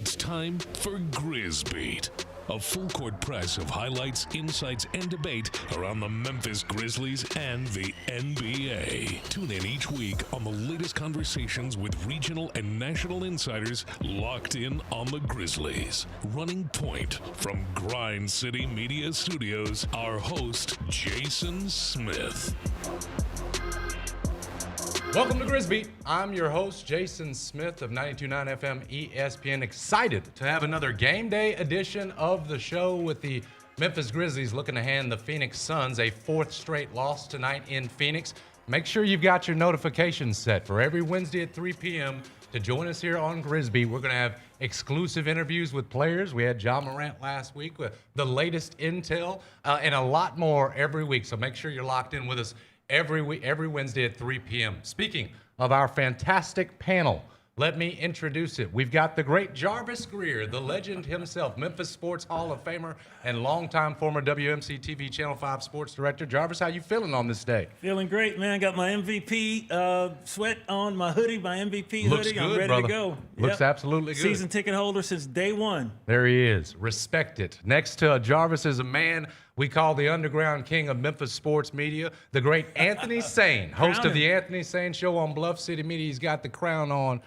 It's time for Grizz Beat, a full-court press of highlights, insights, and debate around the Memphis Grizzlies and the NBA. Tune in each week on the latest conversations with regional and national insiders locked in on the Grizzlies. Running point from Grind City Media Studios, our host, Jason Smith. Welcome to Grizz Beat. I'm your host, Jason Smith of 92.9 FM ESPN. Excited to have another game day edition of the show with the Memphis Grizzlies looking to hand the Phoenix Suns a fourth straight loss tonight in Phoenix. Make sure you've got your notifications set for every Wednesday at 3 p.m. to join us here on Grizz Beat. We're going to have exclusive interviews with players. We had Ja Morant last week with the latest intel and a lot more every week. So make sure you're locked in with us every Wednesday at 3 p.m. Speaking of our fantastic panel, let me introduce it. We've got the great Jarvis Greer, the legend himself, Memphis Sports Hall of Famer and longtime former WMC TV Channel 5 sports director. Jarvis, how you feeling on this day? Feeling great, man. Got my MVP sweat on, my hoodie, my MVP Looks hoodie. good, I'm ready brother. to go. Looks absolutely good. Season ticket holder since day one. There he is. Respect it. Next to Jarvis is a man we call the underground king of Memphis sports media, the great Anthony Sane, host of the Anthony Sane Show on Bluff City Media. He's got the crown on.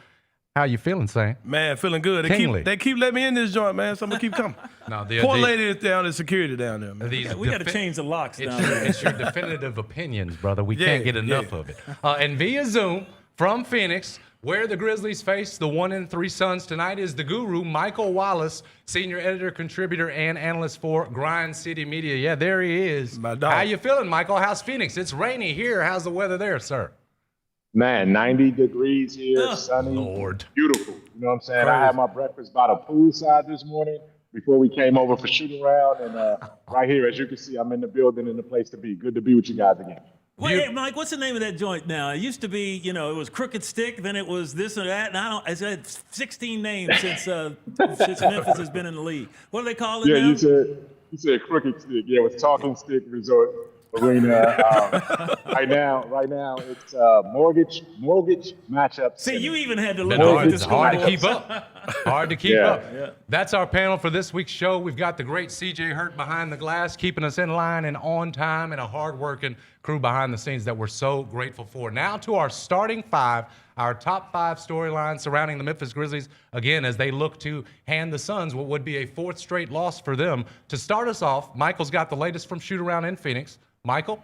How you feeling, Sane? Man, feeling good. They keep letting me in this joint, man, so I'm going to keep coming. No, Poor lady is down in security down there, man. We got to change the locks down there. It's your definitive opinions, brother. We can't get enough of it. And via Zoom from Phoenix, where the Grizzlies face the 1-3 Suns tonight, is the guru, Michael Wallace, senior editor, contributor, and analyst for Grind City Media. Yeah, there he is. My dog. How you feeling, Michael? How's Phoenix? It's rainy here. How's the weather there, sir? Man, 90 degrees here, sunny, Lord. beautiful. You know what I'm saying? I had my breakfast by the poolside this morning before we came over for shooting around. And right here, as you can see, I'm in the building and the place to be. Good to be with you guys again. Wait, hey, Mike, what's the name of that joint now? It used to be, it was Crooked Stick, then it was this or that. And it's had 16 names since Memphis has been in the league. What do they call it now? Yeah, you said Crooked Stick. Yeah, it was Talking Stick Resort Arena. Right now it's mortgage matchup. See, you even had to look It's over this. hard to keep up. Hard to keep up. Yeah. That's our panel for this week's show. We've got the great CJ Hurt behind the glass, keeping us in line and on time, and a hard-working crew behind the scenes that we're so grateful for. Now to our starting five, our top five storylines surrounding the Memphis Grizzlies, again, as they look to hand the Suns what would be a fourth straight loss for them. To start us off, Michael's got the latest from shoot-around in Phoenix. Michael?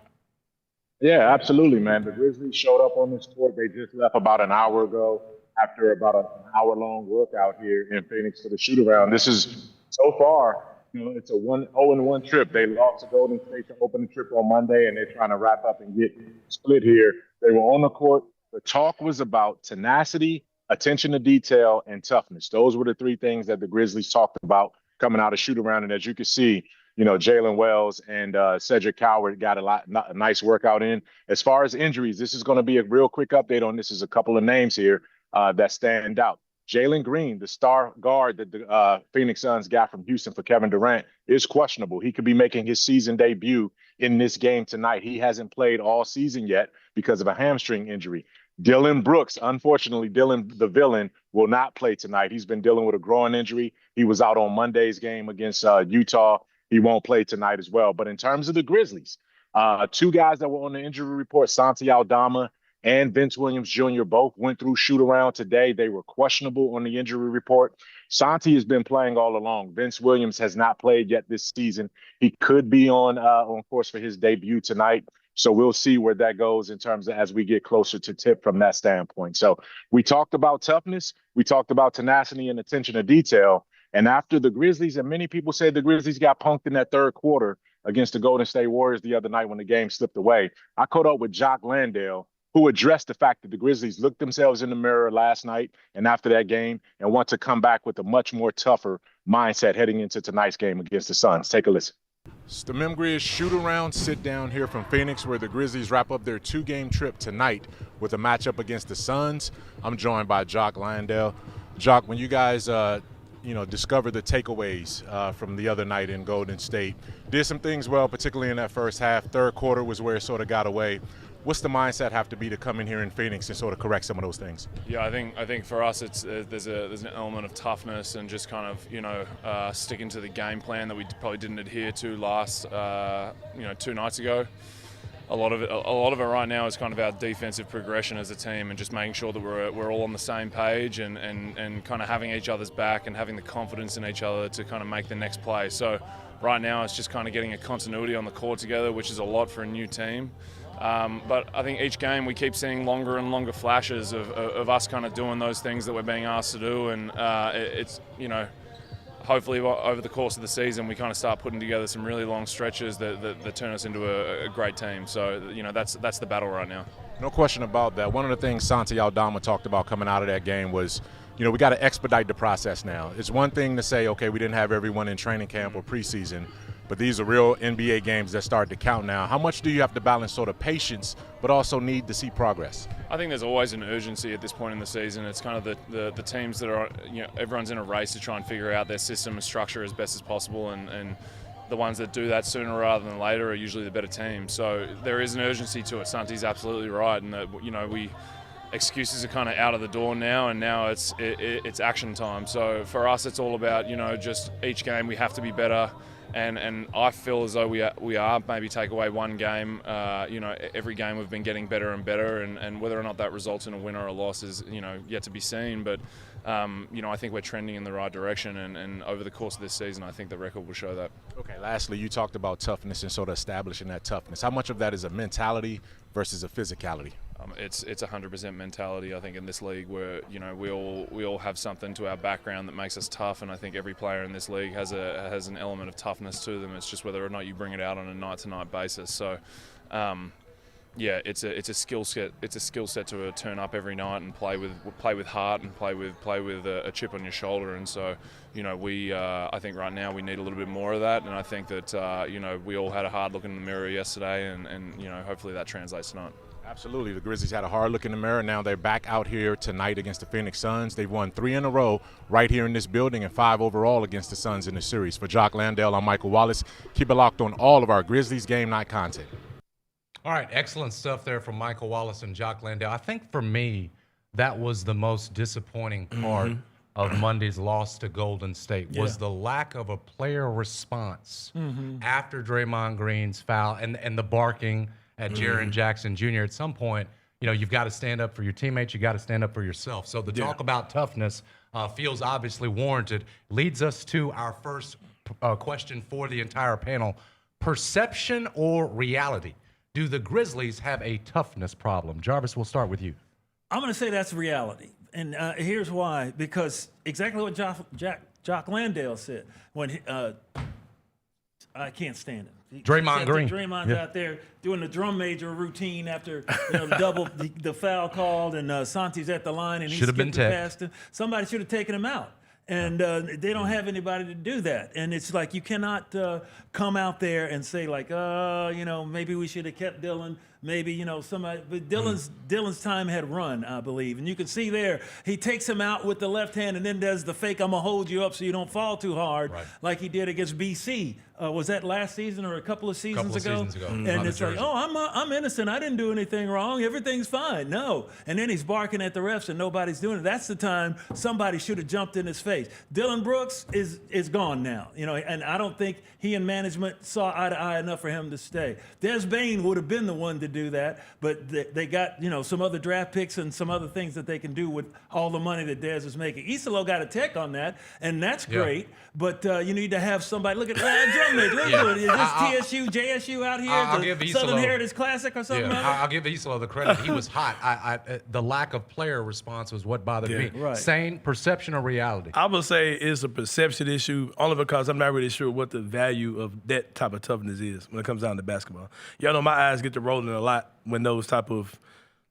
Yeah, absolutely, man. The Grizzlies showed up on this court. They just left about an hour ago after about an hour-long workout here in Phoenix for the shoot-around. This is, so far, it's a 0-1 trip. They lost to Golden State to open the trip on Monday, and they're trying to wrap up and get split here. They were on the court. The talk was about tenacity, attention to detail, and toughness. Those were the three things that the Grizzlies talked about coming out of shoot-around. And as you can see, Jalen Wells and Cedric Coward got a nice workout in. As far as injuries, this is going to be a real quick update on this. Is a couple of names here that stand out. Jalen Green, the star guard that the Phoenix Suns got from Houston for Kevin Durant, is questionable. He could be making his season debut in this game tonight. He hasn't played all season yet because of a hamstring injury. Dillon Brooks, unfortunately, Dillon the villain, will not play tonight. He's been dealing with a groin injury. He was out on Monday's game against Utah. He won't play tonight as well. But in terms of the Grizzlies, two guys that were on the injury report, Santi Aldama and Vince Williams Jr., both went through shoot-around today. They were questionable on the injury report. Santi has been playing all along. Vince Williams has not played yet this season. He could be on course for his debut tonight. So we'll see where that goes in terms of as we get closer to tip from that standpoint. So we talked about toughness. We talked about tenacity and attention to detail. And after the Grizzlies, and many people said the Grizzlies got punked in that third quarter against the Golden State Warriors the other night when the game slipped away, I caught up with Jock Landale, who addressed the fact that the Grizzlies looked themselves in the mirror last night and after that game and want to come back with a much more tougher mindset heading into tonight's game against the Suns. Take a listen. It's the Grizz shoot-around sit-down here from Phoenix, where the Grizzlies wrap up their two-game trip tonight with a matchup against the Suns. I'm joined by Jock Landale. Jock, when you guys discover the takeaways from the other night in Golden State. Did some things well, particularly in that first half. Third quarter was where it sort of got away. What's the mindset have to be to come in here in Phoenix and sort of correct some of those things? Yeah, I think for us there's an element of toughness and just kind of sticking to the game plan that we probably didn't adhere to last 2 nights ago. A lot of it right now is kind of our defensive progression as a team and just making sure that we're all on the same page and kind of having each other's back and having the confidence in each other to kind of make the next play. So right now it's just kind of getting a continuity on the court together, which is a lot for a new team. But I think each game we keep seeing longer and longer flashes of us kind of doing those things that we're being asked to do, and it's hopefully over the course of the season we kind of start putting together some really long stretches that turn us into a great team. So that's the battle right now. No question about that. One of the things Santi Aldama talked about coming out of that game was, we got to expedite the process now. It's one thing to say, okay, we didn't have everyone in training camp or preseason, but these are real NBA games that start to count now. How much do you have to balance sort of patience, but also need to see progress? I think there's always an urgency at this point in the season. It's kind of the teams that are, everyone's in a race to try and figure out their system and structure as best as possible, and the ones that do that sooner rather than later are usually the better team. So there is an urgency to it. Santi's absolutely right, and that excuses are kind of out of the door now, and now it's action time. So for us, it's all about just each game we have to be better. And I feel as though we are maybe take away one game. Every game we've been getting better and better, and whether or not that results in a win or a loss is yet to be seen. But I think we're trending in the right direction, and over the course of this season, I think the record will show that. Okay. Lastly, you talked about toughness and sort of establishing that toughness. How much of that is a mentality versus a physicality? It's 100% mentality. I think in this league, where we all have something to our background that makes us tough, and I think every player in this league has an element of toughness to them. It's just whether or not you bring it out on a night-to-night basis. So, it's a skill set. It's a skill set to turn up every night and play with heart and play with a chip on your shoulder. And so, I think right now we need a little bit more of that. And I think that we all had a hard look in the mirror yesterday, and hopefully that translates tonight. Absolutely. The Grizzlies had a hard look in the mirror. Now they're back out here tonight against the Phoenix Suns. They've won 3 in a row right here in this building and 5 overall against the Suns in the series. For Jock Landale, I'm Michael Wallace. Keep it locked on all of our Grizzlies game night content. All right, excellent stuff there from Michael Wallace and Jock Landale. I think for me, that was the most disappointing part of Monday's loss to Golden State was the lack of a player response after Draymond Green's foul and the barking at Jaren Jackson Jr. At some point, you've got to stand up for your teammates. You got to stand up for yourself. So the talk about toughness feels obviously warranted. Leads us to our first question for the entire panel. Perception or reality? Do the Grizzlies have a toughness problem? Jarvis, we'll start with you. I'm going to say that's reality. And here's why. Because exactly what Jock Landale said. When I can't stand it. Draymond Green. Draymond's out there doing the drum major routine after the foul called, and Santi's at the line, and he skipped it past him. Somebody should have taken him out. And they don't have anybody to do that. And it's like you cannot come out there and say, like, maybe we should have kept Dillon. Maybe, somebody. But Dillon's time had run, I believe. And you can see there, he takes him out with the left hand and then does the fake, I'm going to hold you up so you don't fall too hard, like he did against BC. Was that last season or a couple of seasons ago? And it's like, I'm innocent. I didn't do anything wrong. Everything's fine. No. And then he's barking at the refs and nobody's doing it. That's the time somebody should have jumped in his face. Dillon Brooks is gone now, and I don't think he and management saw eye to eye enough for him to stay. Des Bane would have been the one to do that, but they got, some other draft picks and some other things that they can do with all the money that Des is making. Isolo got a tech on that, and that's great, but you need to have somebody. Look at drum major. Look at it. Is this TSU, JSU out here? I'll give Southern Heritage Classic or something? I'll give Isolo the credit. He was hot. The lack of player response was what bothered me. Right. Sane perception or reality? I would say it's a perception issue, only because I'm not really sure what the value of that type of toughness is when it comes down to basketball. Y'all know my eyes get to rolling a lot when those type of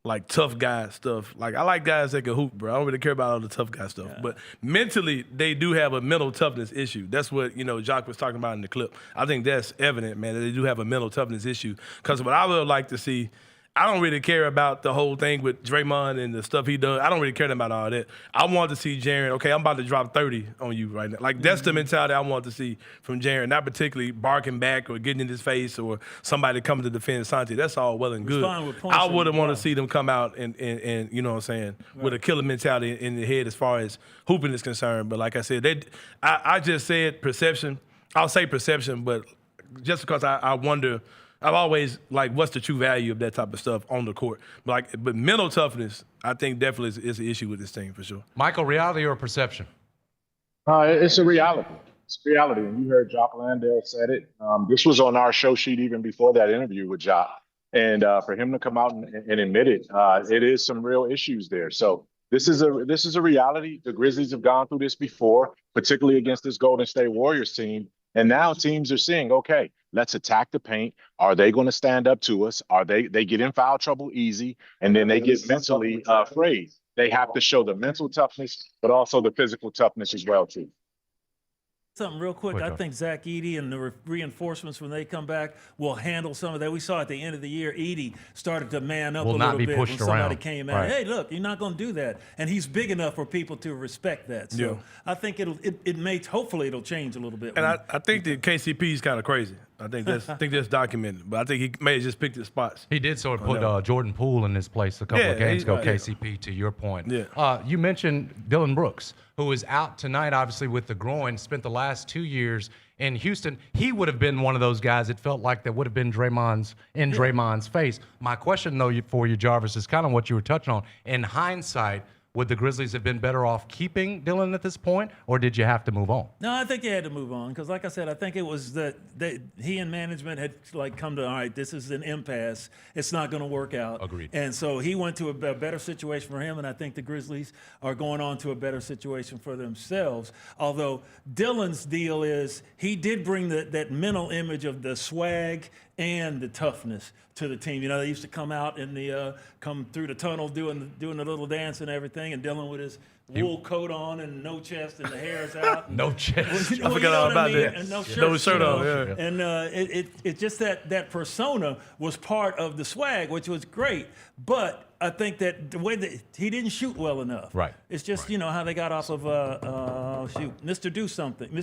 like tough guy stuff. Like I like guys that can hoop, bro. I don't really care about all the tough guy stuff. Yeah. But mentally, they do have a mental toughness issue. That's what, Jock was talking about in the clip. I think that's evident, man, that they do have a mental toughness issue. Because what I would like to see I don't really care about the whole thing with Draymond and the stuff he does. I don't really care about all that. I want to see Jaren, okay, I'm about to drop 30 on you right now. Like, that's the mentality I want to see from Jaren, not particularly barking back or getting in his face or somebody coming to defend Santi. That's all well and good. I wouldn't want to see them come out and you know what I'm saying, with a killer mentality in the head as far as hooping is concerned. But like I said, I just said perception. I'll say perception, but just because I wonder – I've always, like, what's the true value of that type of stuff on the court? But mental toughness, I think definitely is an issue with this team for sure. Michael, reality or perception? It's a reality. It's a reality. And you heard Jock Landale said it. This was on our show sheet even before that interview with Jock. And for him to come out and admit it, it is some real issues there. So this is a reality. The Grizzlies have gone through this before, particularly against this Golden State Warriors team. And now teams are seeing, okay, let's attack the paint. Are they going to stand up to us? Are they get in foul trouble easy, and then they get mentally afraid. They have to show the mental toughness, but also the physical toughness as well, too. Something real quick. I think Zach Edey and the reinforcements when they come back will handle some of that. We saw at the end of the year, Edey started to man up a little bit when somebody came out. Hey, look, you're not going to do that, and he's big enough for people to respect that. So I think hopefully it'll change a little bit. And I think that KCP is kind of crazy. I think that's documented, but I think he may have just picked his spots. He did sort of put Jordan Poole in his place a couple of games ago. KCP, to your point. You mentioned Dillon Brooks, who is out tonight, obviously with the groin. Spent the last 2 years in Houston. He would have been one of those guys. It felt like that would have been Draymond's face. My question, though, for you, Jarvis, is kind of what you were touching on. In hindsight, would the Grizzlies have been better off keeping Dillon at this point, or did you have to move on? No, I think they had to move on because, like I said, I think it was that he and management had come to, all right, this is an impasse. It's not going to work out. Agreed. And so he went to a better situation for him, and I think the Grizzlies are going on to a better situation for themselves. Although Dillon's deal is he did bring that mental image of the swag and the toughness to the team. You know, they used to come out in come through the tunnel doing the little dance and everything, and Dillon with his wool coat on and no chest and the hair is out. No chest. I forgot all about that. And no shirt, no shirt on. Yeah. And it's just that persona was part of the swag, which was great. But I think that the way that he didn't shoot well enough. Right. It's just, you know, how they got off of, Mr. Do Something. Well,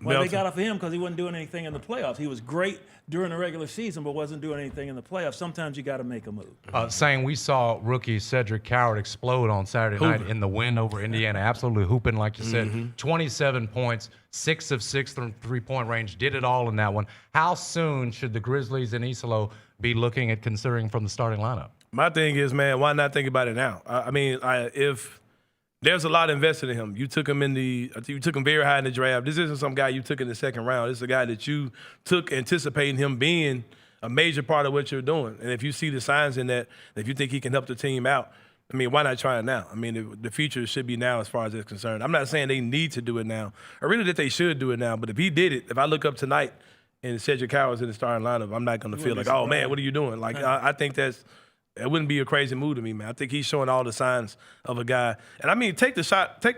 Melton. they got off of him because he wasn't doing anything in the playoffs. He was great during the regular season, but wasn't doing anything in the playoffs. Sometimes you got to make a move. Saying we saw rookie Cedric Coward explode on Saturday night in the win over Indiana. Absolutely hooping, like you said. 27 points, 6 of 6 from three-point range. Did it all in that one. How soon should the Grizzlies and Isolo be looking at considering from the starting lineup? My thing is, man, why not think about it now? I mean, if there's a lot invested in him, you took him you took him very high in the draft. This isn't some guy you took in the second round. This is a guy that you took anticipating him being a major part of what you're doing. And if you see the signs in that, if you think he can help the team out, I mean, why not try it now? I mean, the future should be now as far as it's concerned. I'm not saying they need to do it now, or really that they should do it now. But if he did it, if I look up tonight and Cedric Coward's in the starting lineup, I'm not going to feel like, oh, man, what are you doing? Like, I think it wouldn't be a crazy move to me, man. I think he's showing all the signs of a guy. And, I mean, take the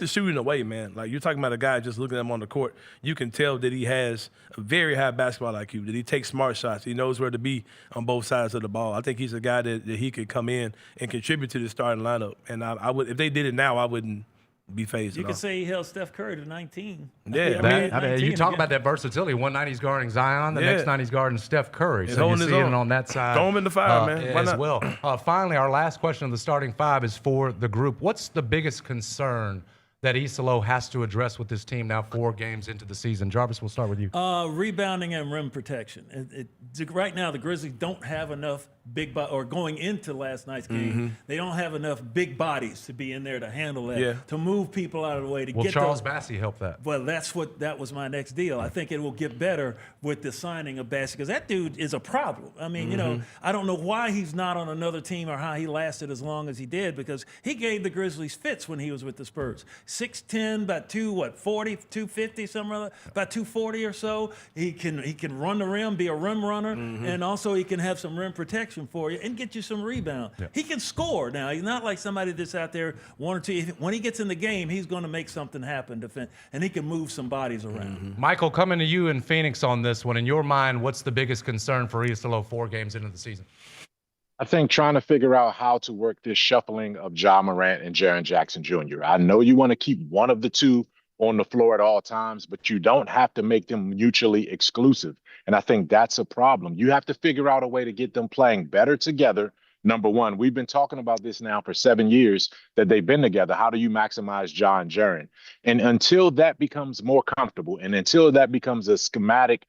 shooting away, man. Like, you're talking about a guy just looking at him on the court. You can tell that he has a very high basketball IQ, that he takes smart shots. He knows where to be on both sides of the ball. I think he's a guy that he could come in and contribute to the starting lineup. And I would, if they did it now, I wouldn't be phased You at could all. say he held Steph Curry to 19. Yeah, I mean, you talk about that versatility. One night he's guarding Zion, the next night he's guarding Steph Curry. So you see it on that side. Throw him in the fire, man. Why as not? well. Finally, our last question of the starting five is for the group. What's the biggest concern that Isolo has to address with this team now 4 games into the season? Jarvis, we'll start with you. Rebounding and rim protection. Right now, the Grizzlies don't have enough or going into last night's game, they don't have enough big bodies to be in there to handle that, to move people out of the way. Will Charles Bassey help that? Well, that was my next deal. I think it will get better with the signing of Bassey because that dude is a problem. I mean, you know, I don't know why he's not on another team or how he lasted as long as he did because he gave the Grizzlies fits when he was with the Spurs. 6'10", about 240, 250, something like that, about 240 or so. He can run the rim, be a rim runner, and also he can have some rim protection for you and get you some rebound. Yeah. He can score now. He's not like somebody that's out there 1 or 2. When he gets in the game, he's going to make something happen, and he can move some bodies around. Michael, coming to you in Phoenix on this one. In your mind, what's the biggest concern for Isolo 4 games into the season? I think trying to figure out how to work this shuffling of Ja Morant and Jaren Jackson Jr. I know you want to keep one of the two on the floor at all times, but you don't have to make them mutually exclusive. And I think that's a problem. You have to figure out a way to get them playing better together. Number one, we've been talking about this now for 7 years that they've been together. How do you maximize Ja and Jaren? And until that becomes more comfortable and until that becomes a schematic,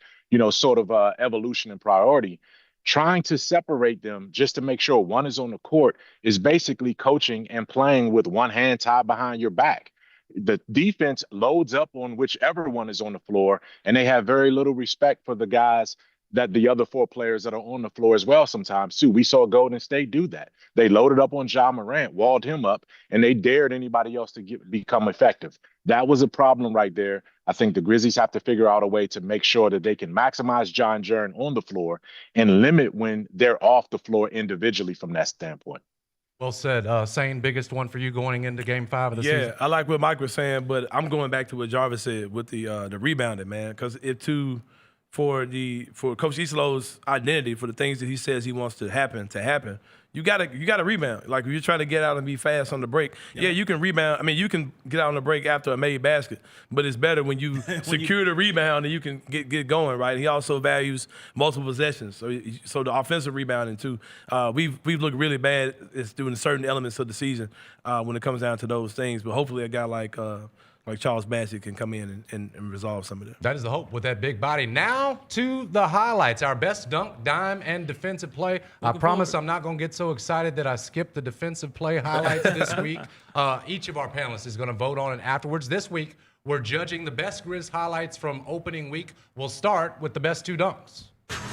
sort of evolution and priority, trying to separate them just to make sure one is on the court is basically coaching and playing with one hand tied behind your back. The defense loads up on whichever one is on the floor, and they have very little respect for the guys that the other four players that are on the floor as well sometimes too. We saw Golden State do that. They loaded up on Ja Morant, walled him up, and they dared anybody else to become effective. That was a problem right there. I think the Grizzlies have to figure out a way to make sure that they can maximize Ja and Jaren on the floor and limit when they're off the floor individually from that standpoint. Well said. Sane, biggest one for you going into Game 5 of the season? Yeah, I like what Mike was saying, but I'm going back to what Jarvis said with the rebounding, man, because for Coach Easlow's identity, for the things that he says he wants to happen, you gotta rebound. Like if you're trying to get out and be fast on the break, yeah, you can rebound. I mean, you can get out on the break after a made basket, but it's better when you secure the rebound and you can get going, right? He also values multiple possessions, so the offensive rebounding too. We've looked really bad doing certain elements of the season when it comes down to those things, but hopefully a guy like Charles Bassett can come in and resolve some of that. That is the hope with that big body. Now to the highlights. Our best dunk, dime, and defensive play. I promise I'm not going to get so excited that I skip the defensive play highlights this week. Each of our panelists is going to vote on it afterwards. This week, we're judging the best Grizz highlights from opening week. We'll start with the best two dunks.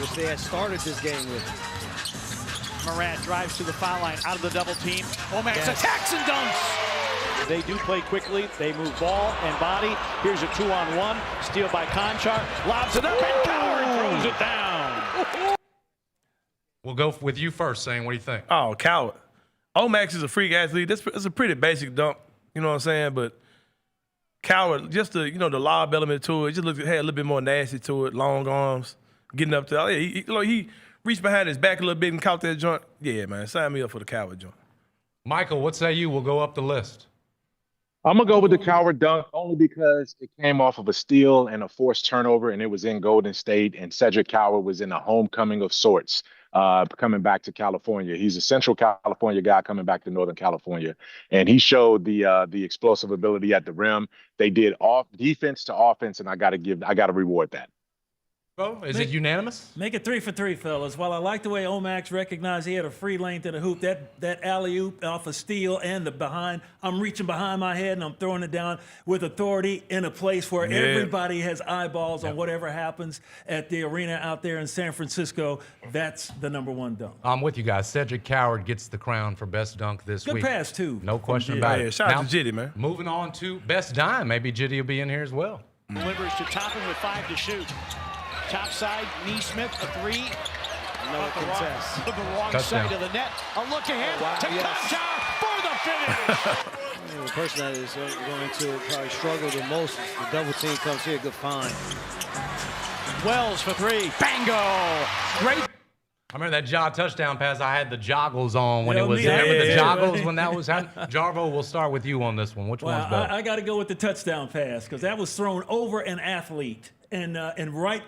Which they had started this game with. Morant drives to the foul line, out of the double team. Omax attacks and dunks. They do play quickly. They move ball and body. Here's a 2-on-1. Steal by Conchar. Lobs it up, and Coward throws it down. We'll go with you first, Sane. What do you think? Oh, Coward. Omax is a freak athlete. It's a pretty basic dunk, you know what I'm saying? But Coward, just the lob element to it, just had a little bit more nasty to it, long arms, getting up there. He reached behind his back a little bit and caught that joint. Yeah, man, sign me up for the Coward joint. Michael, what say you? We'll go up the list. I'm going to go with the Coward dunk only because it came off of a steal and a forced turnover, and it was in Golden State, and Cedric Coward was in a homecoming of sorts coming back to California. He's a Central California guy coming back to Northern California, and he showed the explosive ability at the rim. They did off defense to offense, and I got to reward that. Bro, is it unanimous? Make it 3 for 3, fellas. While I like the way Omax recognized he had a free lane to the hoop, that alley-oop off a steal and the behind, I'm reaching behind my head and I'm throwing it down with authority in a place where everybody has eyeballs on whatever happens at the arena out there in San Francisco. That's the #1 dunk. I'm with you guys. Cedric Coward gets the crown for best dunk this week. Good pass, too. No question about it. Shout out to Jitty, man. Moving on to best dime. Maybe Jitty will be in here as well. Delivers to Toppin with 5 to shoot. Top side, Neesmith, a 3. No contest. The wrong side of the net. A look ahead to Conchar for the finish. The person that is going to probably struggle the most is the double team comes here. Good find. Wells for 3. Bango. Great. I remember that Ja touchdown pass. I had the joggles on when it was. Yeah, Remember the yeah, joggles when that was happening? Jarvo, we'll start with you on this one. Which one's better? I got to go with the touchdown pass because that was thrown over an athlete. And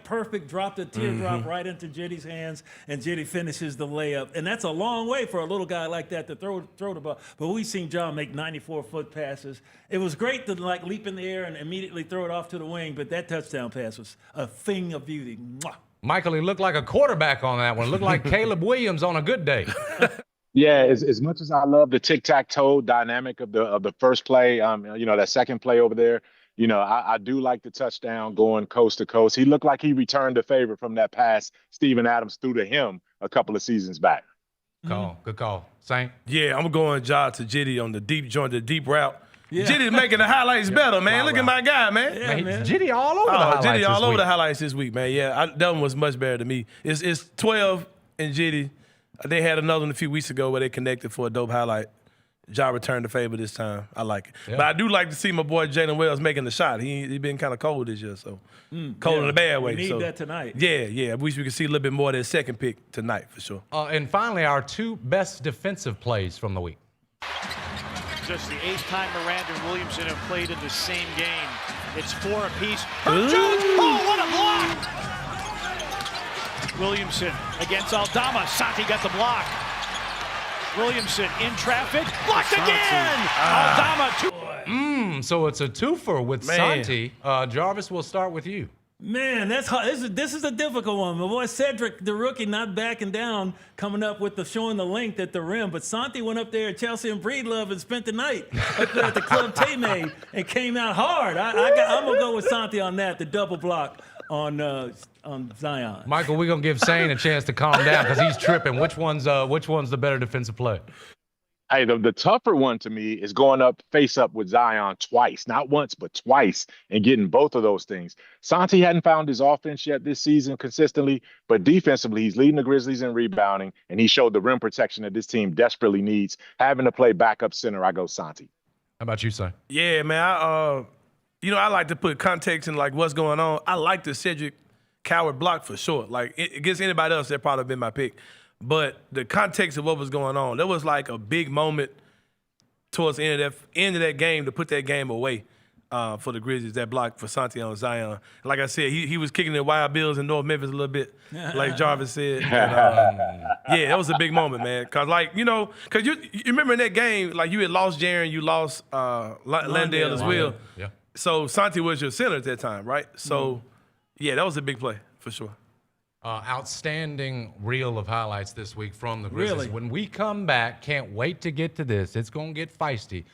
perfect, dropped a teardrop right into Jitty's hands, and Jitty finishes the layup. And that's a long way for a little guy like that to throw the ball. But we've seen John make 94-foot passes. It was great to leap in the air and immediately throw it off to the wing, but that touchdown pass was a thing of beauty. Mwah. Michael, he looked like a quarterback on that one. Looked like Caleb Williams on a good day. Yeah, as much as I love the tic-tac-toe dynamic of the first play, that second play over there, I do like the touchdown going coast to coast. He looked like he returned the favor from that pass Steven Adams threw to him a couple of seasons back. Good call. Saint? Yeah, I'm going Ja to Jitty on the deep joint, the deep route. Yeah. Jitty's making the highlights better, man. Look at my guy, man. Yeah, man. Jitty all over the highlights Jitty all over week. the highlights this week, man. Yeah, that one was much better to me. It's 12 and Jitty. They had another one a few weeks ago where they connected for a dope highlight. Ja returned the favor this time. I like it. Yeah. But I do like to see my boy Jalen Wells making the shot. He been kind of cold this year, so cold in a bad way. We need so. that tonight. Yeah. I wish we could see a little bit more of that second pick tonight for sure. And finally, our 2 best defensive plays from the week. Just the 8th time Miranda and Williamson have played in the same game. It's 4 apiece. Herb Jones, oh, what a block! Williamson against Aldama. Santi got the block. Williamson in traffic, blocked again! Aldama, 2. So it's a twofer with Santi. Jarvis, we'll start with you. Man, that's hard. This is a difficult one. My boy Cedric, the rookie, not backing down, coming up with showing the length at the rim. But Santi went up there at Chelsea and Breedlove and spent the night up there at the Club Tame and came out hard. I'm gonna go with Santi on that. The double block on Zion. Michael, we're gonna give Sane a chance to calm down because he's tripping. Which one's the better defensive play? Hey, the tougher one to me is going up face up with Zion twice, not once, but twice, and getting both of those things. Santi hadn't found his offense yet this season consistently, but defensively, he's leading the Grizzlies in rebounding, and he showed the rim protection that this team desperately needs. Having to play backup center, I go Santi. How about you, Sane? Yeah, man. I like to put context in like what's going on. I like the Cedric Coward block for sure. Like against anybody else, that probably been my pick. But the context of what was going on, there was like a big moment towards the end of that game to put that game away for the Grizzlies, that block for Santi on Zion. Like I said, he was kicking the Wild Bills in North Memphis a little bit, like Jarvis said. And, yeah, that was a big moment, man. Because, you remember in that game, like you had lost Jaren, you lost Landale as well. Yeah. So Santi was your center at that time, right? So, yeah, that was a big play for sure. Outstanding reel of highlights this week from the Grizzlies. Really? When we come back, can't wait to get to this. It's going to get feisty.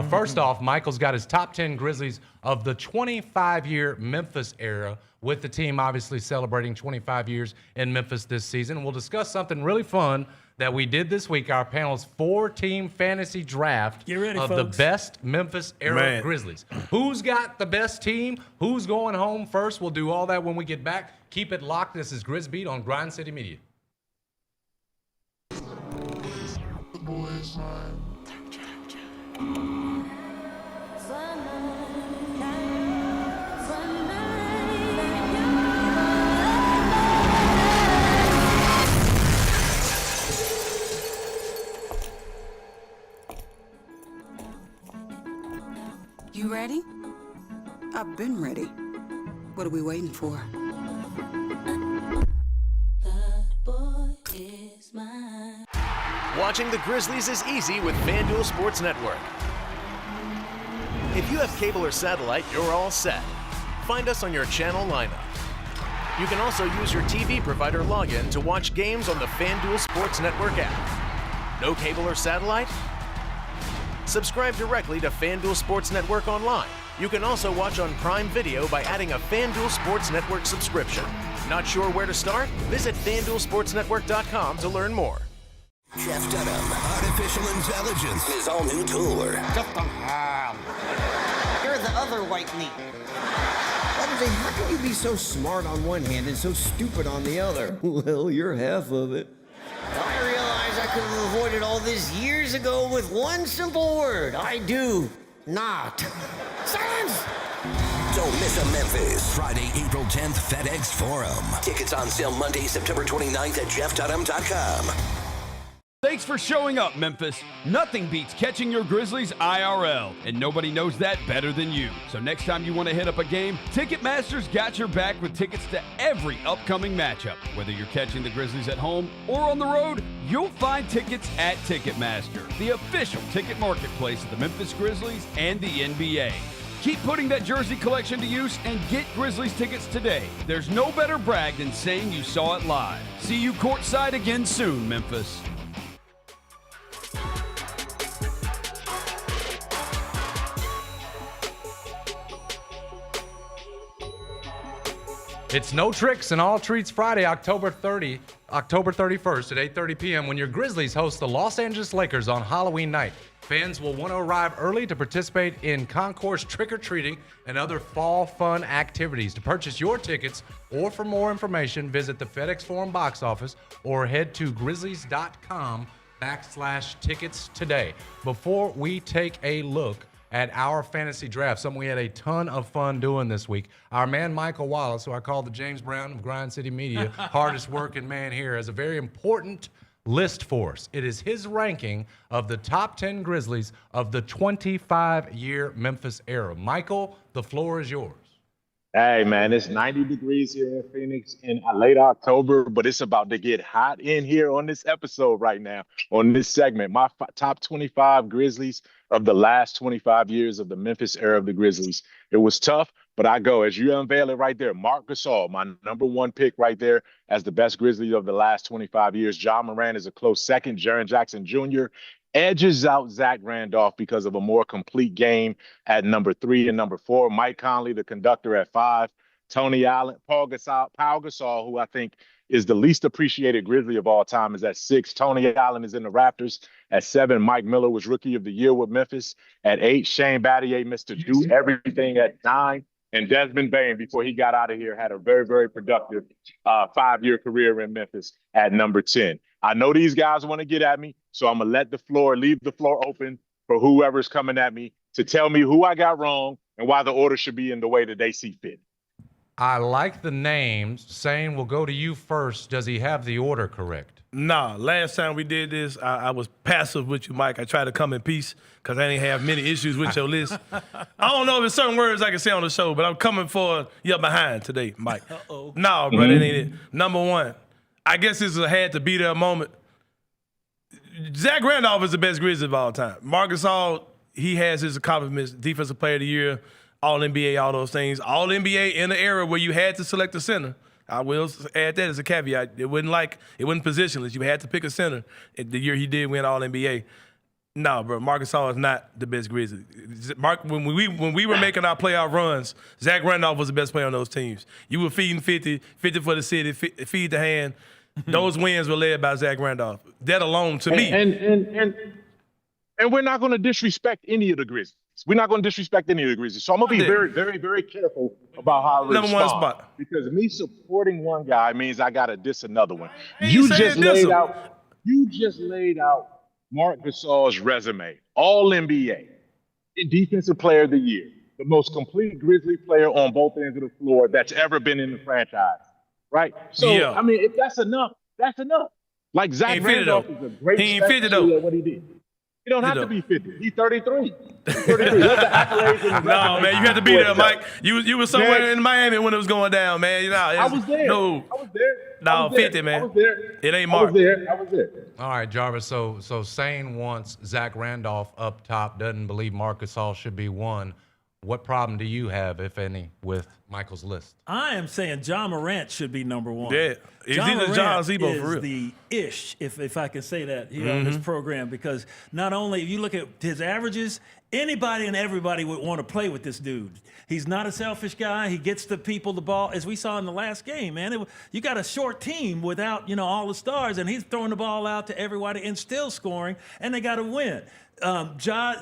First off, Michael's got his top 10 Grizzlies of the 25-year Memphis era, with the team obviously celebrating 25 years in Memphis this season. We'll discuss something really fun that we did this week, our panel's 4-team fantasy draft Get ready, of folks. the best Memphis era Grizzlies. Who's got the best team? Who's going home first? We'll do all that when we get back. Keep it locked. This is Grizz Beat on Grind City Media. You ready? I've been ready. What are we waiting for? Watching the Grizzlies is easy with FanDuel Sports Network. If you have cable or satellite, you're all set. Find us on your channel lineup. You can also use your TV provider login to watch games on the FanDuel Sports Network app. No cable or satellite? Subscribe directly to FanDuel Sports Network online. You can also watch on Prime Video by adding a FanDuel Sports Network subscription. Not sure where to start? Visit FanDuelSportsNetwork.com to learn more. Jeff Dunham, Artificial Intelligence, his all-new tour. You're the other white meat. How can you be so smart on one hand and so stupid on the other? Well, you're half of it. I realize I could have avoided all this years ago with one simple word. I do not. Silence! Don't miss a Memphis. Friday, April 10th, FedEx Forum. Tickets on sale Monday, September 29th at jeffdunham.com. Thanks for showing up, Memphis. Nothing beats catching your Grizzlies IRL, and nobody knows that better than you. So next time you want to hit up a game, Ticketmaster's got your back with tickets to every upcoming matchup. Whether you're catching the Grizzlies at home or on the road, you'll find tickets at Ticketmaster, the official ticket marketplace of the Memphis Grizzlies and the NBA. Keep putting that jersey collection to use and get Grizzlies tickets today. There's no better brag than saying you saw it live. See you courtside again soon, Memphis. It's No Tricks and All Treats Friday, October 31st at 8:30 p.m. when your Grizzlies host the Los Angeles Lakers on Halloween night. Fans will want to arrive early to participate in concourse trick-or-treating and other fall fun activities. To purchase your tickets or for more information, visit the FedEx Forum box office or head to Grizzlies.com /tickets today. Before we take a look at our fantasy draft, something we had a ton of fun doing this week, our man Michael Wallace, who I call the James Brown of Grind City Media, hardest working man here, has a very important list for us. It is his ranking of the top 10 Grizzlies of the 25-year Memphis era. Michael, the floor is yours. Hey, man, it's 90 degrees here in Phoenix in late October, but it's about to get hot in here on this episode right now, on this segment. My top 25 Grizzlies of the last 25 years of the Memphis era of the Grizzlies. It was tough, but I go, as you unveil it right there, Marc Gasol, my number one pick right there as the best Grizzly of the last 25 years. Ja Morant is a close second. Jaren Jackson Jr. edges out Zach Randolph because of a more complete game at number 3 and number 4. Mike Conley, the conductor, at 5. Tony Allen, Paul Gasol, who I think is the least appreciated Grizzly of all time, is at 6. Tony Allen is in the Raptors at 7. Mike Miller was Rookie of the Year with Memphis at 8. Shane Battier, Mr. Do Everything, at 9. And Desmond Bain, before he got out of here, had a very, very productive 5-year career in Memphis at number 10. I know these guys want to get at me, so I'm going to leave the floor open for whoever's coming at me to tell me who I got wrong and why the order should be in the way that they see fit. I like the names. Sane, we'll go to you first. Does he have the order correct? Nah, last time we did this, I was passive with you, Mike. I tried to come in peace because I didn't have many issues with your list. I don't know if there's certain words I can say on the show, but I'm coming for your behind today, Mike. Uh-oh. No, bro, that ain't it. Number 1, I guess this is a had-to-be-there moment. Zach Randolph is the best Grizzly of all time. Marc Gasol, he has his accomplishments, Defensive Player of the Year, All-NBA, all those things. All-NBA in the era where you had to select a center. I will add that as a caveat. It wasn't positionless. You had to pick a center. The year he did win All-NBA. No, bro, Marc Gasol is not the best Grizzly. When we were making our playoff runs, Zach Randolph was the best player on those teams. You were feeding 50 for the city, feed the hand. Those wins were led by Zach Randolph. That alone, to me. And we're not going to disrespect any of the Grizzlies. We're not going to disrespect any of the Grizzlies. So I'm going to be very, very, very careful about how I respond. Number 1 spot. Because me supporting one guy means I got to diss another one. You just laid out Marc Gasol's resume. All NBA, Defensive Player of the Year, the most complete Grizzly player on both ends of the floor that's ever been in the franchise. Right? So, yeah. I mean, if that's enough, that's enough. Like Zach Randolph is a great specialist at what he did. You don't have to be 50. He's 33. No, man, you had to be there, Mike. You were somewhere in Miami when it was going down, man. You know, I was there. No, I was there. No, 50, man. I was there. It ain't Mark. I was there. All right, Jarvis. So Sane wants Zach Randolph up top, doesn't believe Marc Gasol should be 1. What problem do you have, if any, with Michael's list? I am saying Ja Morant should be number 1. Yeah, Ja Morant Zebo is for real. The ish, if I can say that, on this program, because not only if you look at his averages, anybody and everybody would want to play with this dude. He's not a selfish guy. He gets the people the ball, as we saw in the last game, man. You got a short team without, all the stars, and he's throwing the ball out to everybody and still scoring, and they got to win.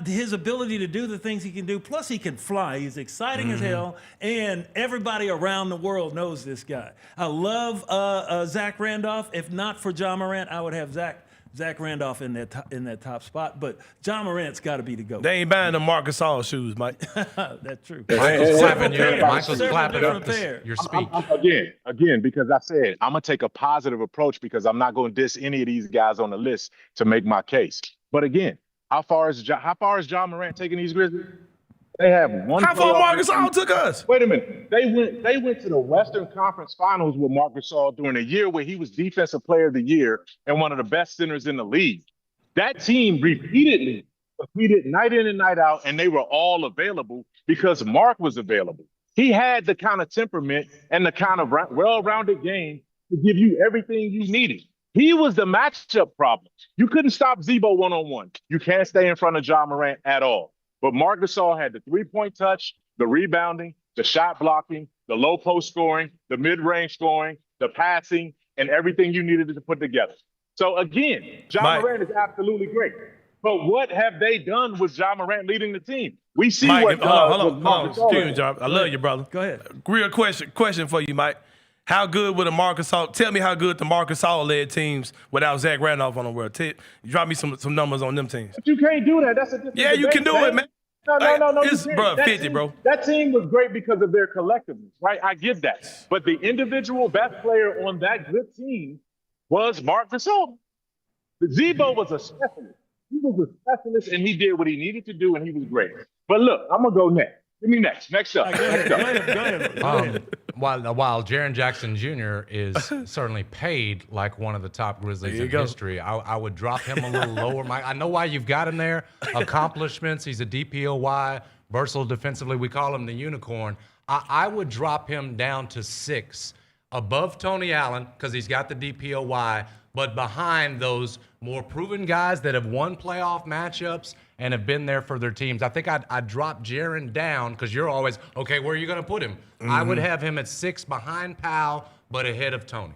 His ability to do the things he can do, plus he can fly. He's exciting as hell, and everybody around the world knows this guy. I love Zach Randolph. If not for Ja Morant, I would have Zach Randolph in that top spot. But Ja Morant's got to be the GOAT. They ain't buying the Marc Gasol shoes, Mike. That's true. Michael's clapping up your speech. Again, because I said I'm gonna take a positive approach because I'm not gonna diss any of these guys on the list to make my case. But again, how far is Ja Morant taking these Grizzlies? They have one. How far Marc Gasol took us? Wait a minute. They went to the Western Conference Finals with Marc Gasol during a year where he was Defensive Player of the Year and one of the best centers in the league. That team repeatedly competed night in and night out, and they were all available because Marc was available. He had the kind of temperament and the kind of well-rounded game to give you everything you needed. He was the matchup problem. You couldn't stop Zebo one-on-one. You can't stay in front of Ja Morant at all. But Marc Gasol had the three-point touch, the rebounding, the shot blocking, the low post scoring, the mid-range scoring, the passing, and everything you needed to put together. So again, Ja Morant is absolutely great. But what have they done with Ja Morant leading the team? We see Mike, hold on. Excuse me, John. I love you, brother. Go ahead. Real question for you, Mike. How good would a Marcus All? Tell me how good the Marcus All led teams without Zach Randolph on the world. Drop me some numbers on them teams. But you can't do that. That's a different debate, you can do it, man. No. It's, bro, 50, team, bro. That team was great because of their collectiveness, right? I get that. But the individual best player on that good team was Marc Gasol. Zebo was a specialist. He was a specialist, and he did what he needed to do, and he was great. But look, I'm going to go next. Give me next. Next up. Go ahead. While Jaren Jackson Jr. is certainly paid like one of the top Grizzlies in history, I would drop him a little lower. I know why you've got him there. Accomplishments. He's a DPOY, versatile defensively. We call him the unicorn. I would drop him down to 6, above Tony Allen because he's got the DPOY, but behind those more proven guys that have won playoff matchups and have been there for their teams. I think I'd drop Jaren down because you're always, okay, where are you going to put him? I would have him at 6 behind Powell, but ahead of Tony.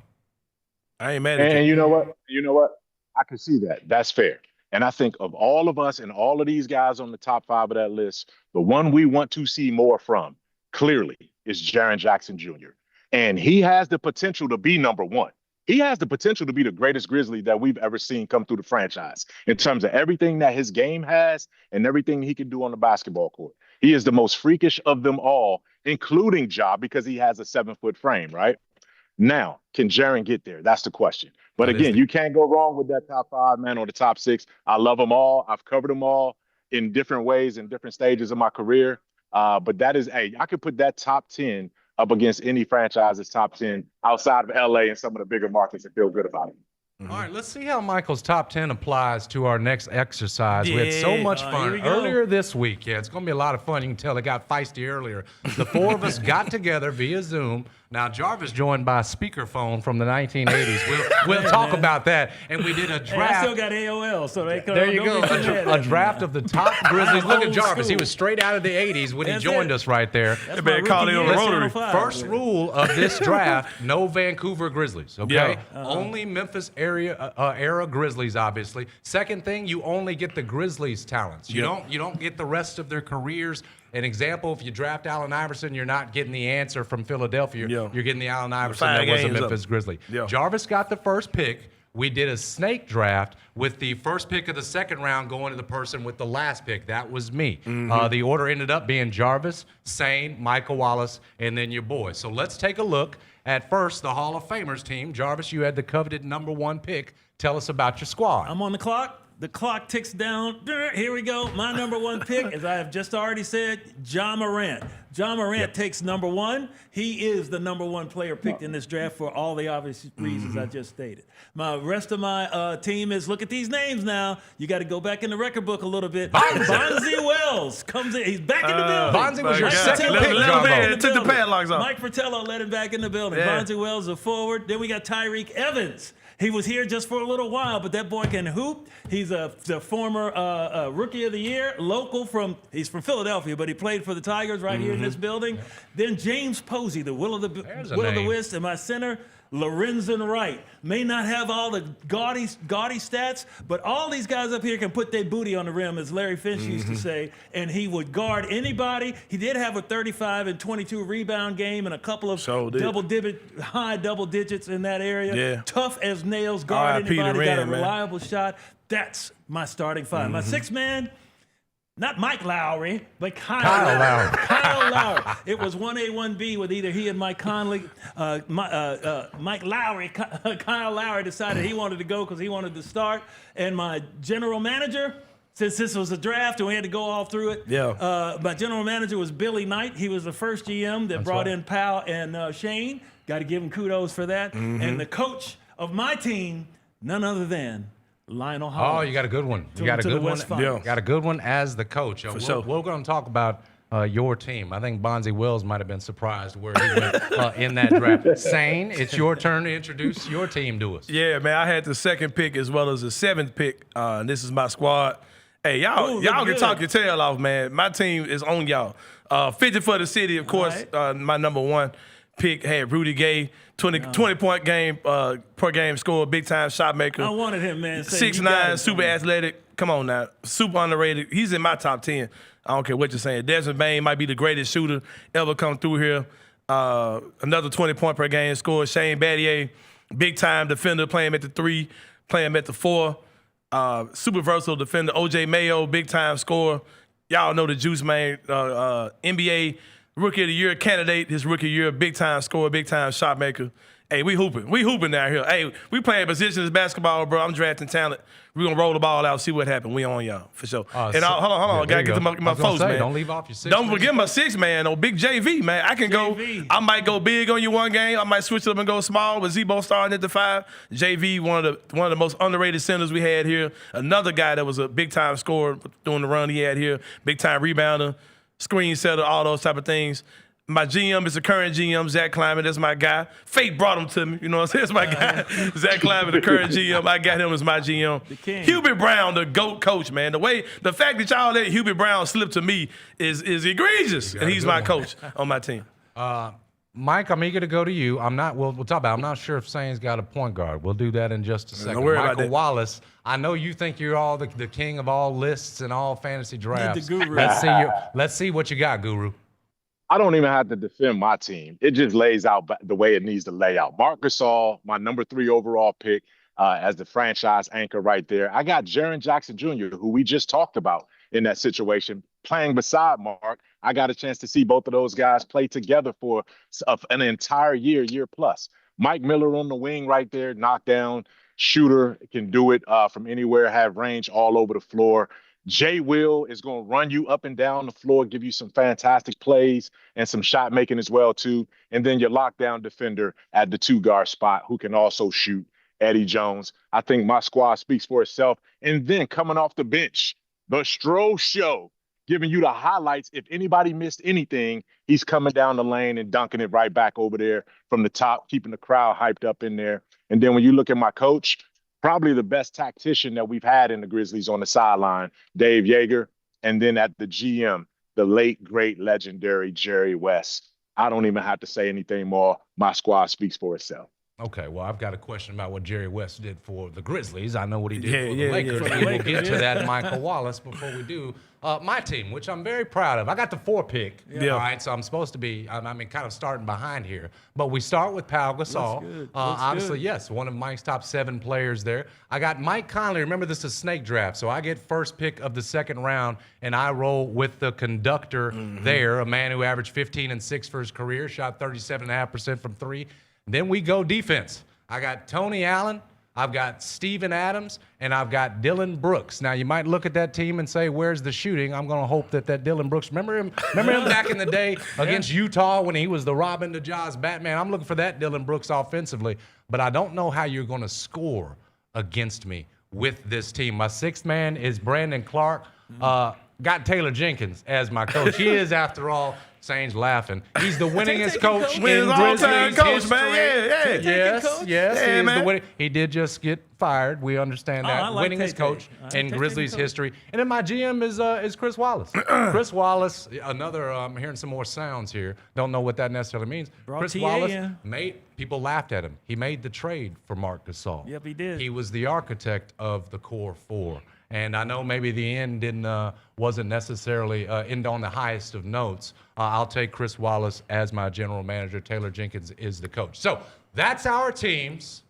I ain't mad at you. And you know what? I can see that. That's fair. And I think of all of us and all of these guys on the top 5 of that list, the one we want to see more from, clearly, is Jaren Jackson Jr. And he has the potential to be number 1. He has the potential to be the greatest Grizzly that we've ever seen come through the franchise in terms of everything that his game has and everything he can do on the basketball court. He is the most freakish of them all, including Ja, because he has a 7-foot frame, right? Now, can Jaren get there? That's the question. But again, you can't go wrong with that top 5, man, or the top 6. I love them all. I've covered them all in different ways in different stages of my career. But that is, I could put that top 10 up against any franchise's top 10 outside of LA and some of the bigger markets and feel good about it. All right, let's see how Michael's top 10 applies to our next exercise. We had so much fun earlier this week. Yeah, it's going to be a lot of fun. You can tell it got feisty earlier. The 4 of us got together via Zoom. Now, Jarvis joined by speakerphone from the 1980s. We'll talk about that. And we did a draft. Hey, I still got AOL, so they there you go. A draft of the top Grizzlies. Look at Jarvis. He was straight out of the 80s when he joined us right there. First rule of this draft, no Vancouver Grizzlies, okay? Only Memphis era Grizzlies, obviously. Second thing, you only get the Grizzlies talents. You don't get the rest of their careers. An example, if you draft Allen Iverson, you're not getting the answer from Philadelphia. You're getting the Allen Iverson that was a Memphis Grizzly. Jarvis got the first pick. We did a snake draft with the first pick of the second round going to the person with the last pick. That was me. The order ended up being Jarvis, Sane, Michael Wallace, and then your boy. So let's take a look at first the Hall of Famers team. Jarvis, you had the coveted number 1 pick. Tell us about your squad. I'm on the clock. The clock ticks down. Here we go. My number 1 pick, as I have just already said, Ja Morant. Ja Morant takes number 1. He is the number 1 player picked in this draft for all the obvious reasons I just stated. My rest of my team is, look at these names now. You got to go back in the record book a little bit. Bonzi Wells comes in. He's back in the building. Bonzi was your second pick. Took the padlocks off. Mike Fratello let him back in the building. Bonzi Wells a forward. Then we got Tyreek Evans. He was here just for a little while, but that boy can hoop. He's the former Rookie of the Year, he's from Philadelphia, but he played for the Tigers right here in this building. Then James Posey, the will of the Wisp, and my center, Lorenzen Wright. May not have all the gaudy stats, but all these guys up here can put their booty on the rim, as Larry Finch used to say, and he would guard anybody. He did have a 35 and 22 rebound game and a couple of high double digits in that area. Tough as nails, guard anybody, got a reliable shot. That's my starting 5. My 6th man, not Mike Lowry, but Kyle Lowry. Kyle Lowry. It was 1A, 1B with either he and Mike Conley. Mike Lowry, Kyle Lowry decided he wanted to go because he wanted to start. And my general manager, since this was a draft and we had to go all through it, my general manager was Billy Knight. He was the first GM that brought in Powell and Shane. Got to give him kudos for that. And the coach of my team, none other than Lionel Hollins. Oh, you got a good one. You got a good one. Got a good one as the coach. We're going to talk about your team. I think Bonzi Wells might have been surprised where he went in that draft. Sane, it's your turn to introduce your team to us. Yeah, man, I had the 2nd pick as well as the 7th pick. This is my squad. Hey, y'all can talk your tail off, man. My team is on y'all. 50 for the city, of course. My number 1 pick had Rudy Gay, 20-point game per game score, big-time shot maker. I wanted him, man. 6'9", super athletic. Come on now. Super underrated. He's in my top 10. I don't care what you're saying. Desmond Bain might be the greatest shooter ever come through here. Another 20-point per game score. Shane Battier, big-time defender, playing at the 3, playing at the 4. Super versatile defender. O.J. Mayo, big-time scorer. Y'all know the juice, man. NBA Rookie of the Year candidate, his rookie year, big-time scorer, big-time shot maker. Hey, we hooping. We hooping down here. Hey, we playing positions basketball, bro. I'm drafting talent. We're going to roll the ball out, see what happens. We on y'all, for sure. Hold on. I got to get to my folks, man. Don't leave off your 6. Don't forget my 6, man. Oh, big JV, man. I can JV. go. I might go big on you one game. I might switch it up and go small with Zebo starting at the 5. JV, one of the most underrated centers we had here. Another guy that was a big-time scorer during the run he had here. Big-time rebounder, screen setter, all those type of things. My GM is the current GM, Zach Kleiman. That's my guy. Fate brought him to me. You know what I'm saying? That's my guy. Zach Kleiman, the current GM. I got him as my GM. The king. Hubert Brown, the GOAT coach, man. The fact that y'all let Hubert Brown slip to me is egregious. And he's my coach on my team. Mike, I'm eager to go to you. We'll talk about it. I'm not sure if Sane's got a point guard. We'll do that in just a second. Don't worry about Michael that. Wallace, I know you think you're all the king of all lists and all fantasy drafts. The guru. Let's see what you got, Guru. I don't even have to defend my team. It just lays out the way it needs to lay out. Marc Gasol, my number 3 overall pick, as the franchise anchor right there. I got Jaren Jackson Jr., who we just talked about in that situation, playing beside Mark. I got a chance to see both of those guys play together for an entire year plus. Mike Miller on the wing right there, knockdown shooter, can do it from anywhere, have range all over the floor. Jay Will is going to run you up and down the floor, give you some fantastic plays and some shot making as well, too. And then your lockdown defender at the 2-guard spot who can also shoot, Eddie Jones. I think my squad speaks for itself. And then coming off the bench, the Stro Show, giving you the highlights. If anybody missed anything, he's coming down the lane and dunking it right back over there from the top, keeping the crowd hyped up in there. And then when you look at my coach, probably the best tactician that we've had in the Grizzlies on the sideline, Dave Yeager. And then at the GM, the late, great, legendary Jerry West. I don't even have to say anything more. My squad speaks for itself. Okay, well, I've got a question about what Jerry West did for the Grizzlies. I know what he did for the Lakers. Yeah. We'll get to that, Michael Wallace, before we do. My team, which I'm very proud of. I got the 4 pick. Yeah. All right, so I'm supposed to be, kind of starting behind here. But we start with Pau Gasol. Looks Obviously, good. yes, one of Mike's top 7 players there. I got Mike Conley. Remember, this is snake draft, so I get first pick of the 2nd round, and I roll with the conductor there, a man who averaged 15 and 6 for his career, shot 37.5% from 3. Then we go defense. I got Tony Allen, I've got Steven Adams, and I've got Dillon Brooks. Now, you might look at that team and say, where's the shooting? I'm going to hope that Dillon Brooks, remember him back in the day against Utah when he was the Robin to Ja's Batman? I'm looking for that Dillon Brooks offensively, but I don't know how you're going to score against me with this team. My 6th man is Brandon Clark. Got Taylor Jenkins as my coach. He is, after all, Sane's laughing. He's the winningest coach in Grizzlies coach, history. man. Yes. Yeah, He, man. he did just get fired. We understand that. I like Winningest Tay-Tay. coach in Grizzlies history. And then my GM is Chris Wallace. Chris Wallace, another, I'm hearing some more sounds here. Don't know what that necessarily means. Chris Wallace people laughed at him. He made the trade for Marc Gasol. Yep, he did. He was the architect of the core 4. And I know maybe the end wasn't necessarily end on the highest of notes. I'll take Chris Wallace as my general manager. Taylor Jenkins is the coach. So that's our teams.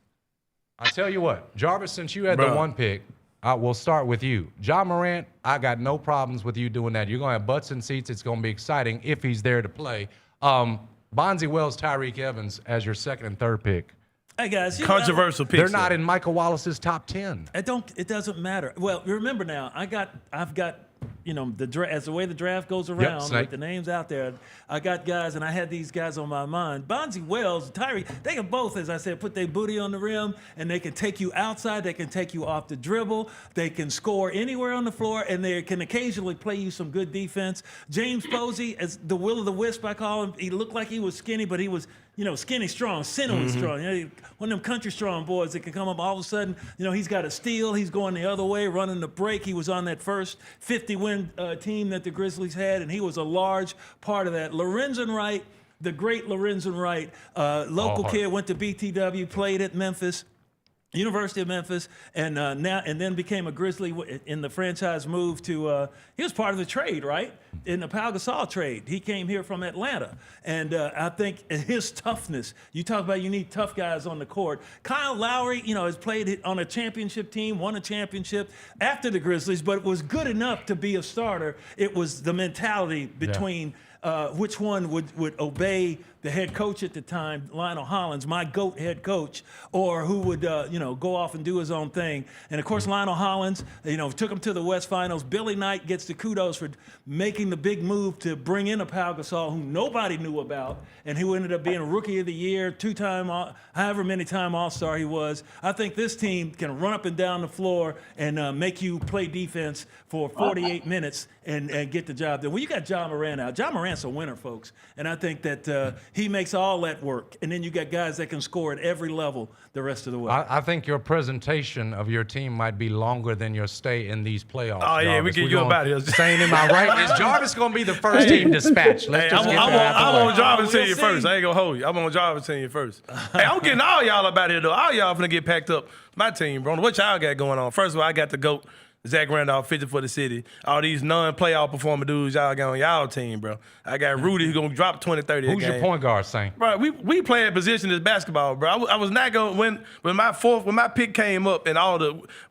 I tell you what, Jarvis, since you had the 1 pick, we'll start with you. Ja Morant, I got no problems with you doing that. You're going to have butts and seats. It's going to be exciting if he's there to play. Bonzi Wells, Tyreek Evans as your 2nd and 3rd pick. Hey guys, Controversial picks. They're not in Michael Wallace's top 10. It doesn't matter. Well, remember now, I've got as the way the draft goes around with the names out there, I got guys, and I had these guys on my mind. Bonzi Wells, Tyree, they can both, as I said, put their booty on the rim, and they can take you outside, they can take you off the dribble, they can score anywhere on the floor, and they can occasionally play you some good defense. James Posey, as the will-o'-the-wisp, I call him, he looked like he was skinny, but he was, skinny strong, sinewy strong. One of them country strong boys that can come up all of a sudden, he's got a steal, he's going the other way, running the break. He was on that first 50-win team that the Grizzlies had, and he was a large part of that. Lorenzen Wright, the great Lorenzen Wright, local kid, went to BTW, played at Memphis. University of Memphis, and then became a Grizzly in the franchise move to. He was part of the trade, right? in the Pau Gasol trade. He came here from Atlanta. And I think his toughness, you talk about you need tough guys on the court. Kyle Lowry, has played on a championship team, won a championship after the Grizzlies, but it was good enough to be a starter. It was the mentality between which one would obey the head coach at the time, Lionel Hollins, my GOAT head coach, or who would, go off and do his own thing. And, of course, Lionel Hollins, took him to the West Finals. Billy Knight gets the kudos for making the big move to bring in a Pau Gasol who nobody knew about, and who ended up being Rookie of the Year, two-time, however many time All-Star he was. I think this team can run up and down the floor and make you play defense for 48 minutes and get the job done. Well, you got John Morant out. John Morant's a winner, folks. And I think that he makes all that work. And then you got guys that can score at every level the rest of the way. I think your presentation of your team might be longer than your stay in these playoffs. Oh, yeah, we get you up out here. Saying, am I right? Is Jarvis going to be the first team dispatched? Let's just get that out the way. I'm on Jarvis to you first. I ain't going to hold you. I'm on Jarvis to you first. Hey, I'm getting all y'all up out here, though. All y'all finna get packed up. My team, bro. What y'all got going on? First of all, I got the GOAT. Zach Randolph, 50 for the city. All these non-playoff performer dudes y'all got on y'all team, bro. I got Rudy who's going to drop 20, 30 a game. Who's your point guard, Saint? Bro, we play a position as basketball, bro. I was not going when my pick came up and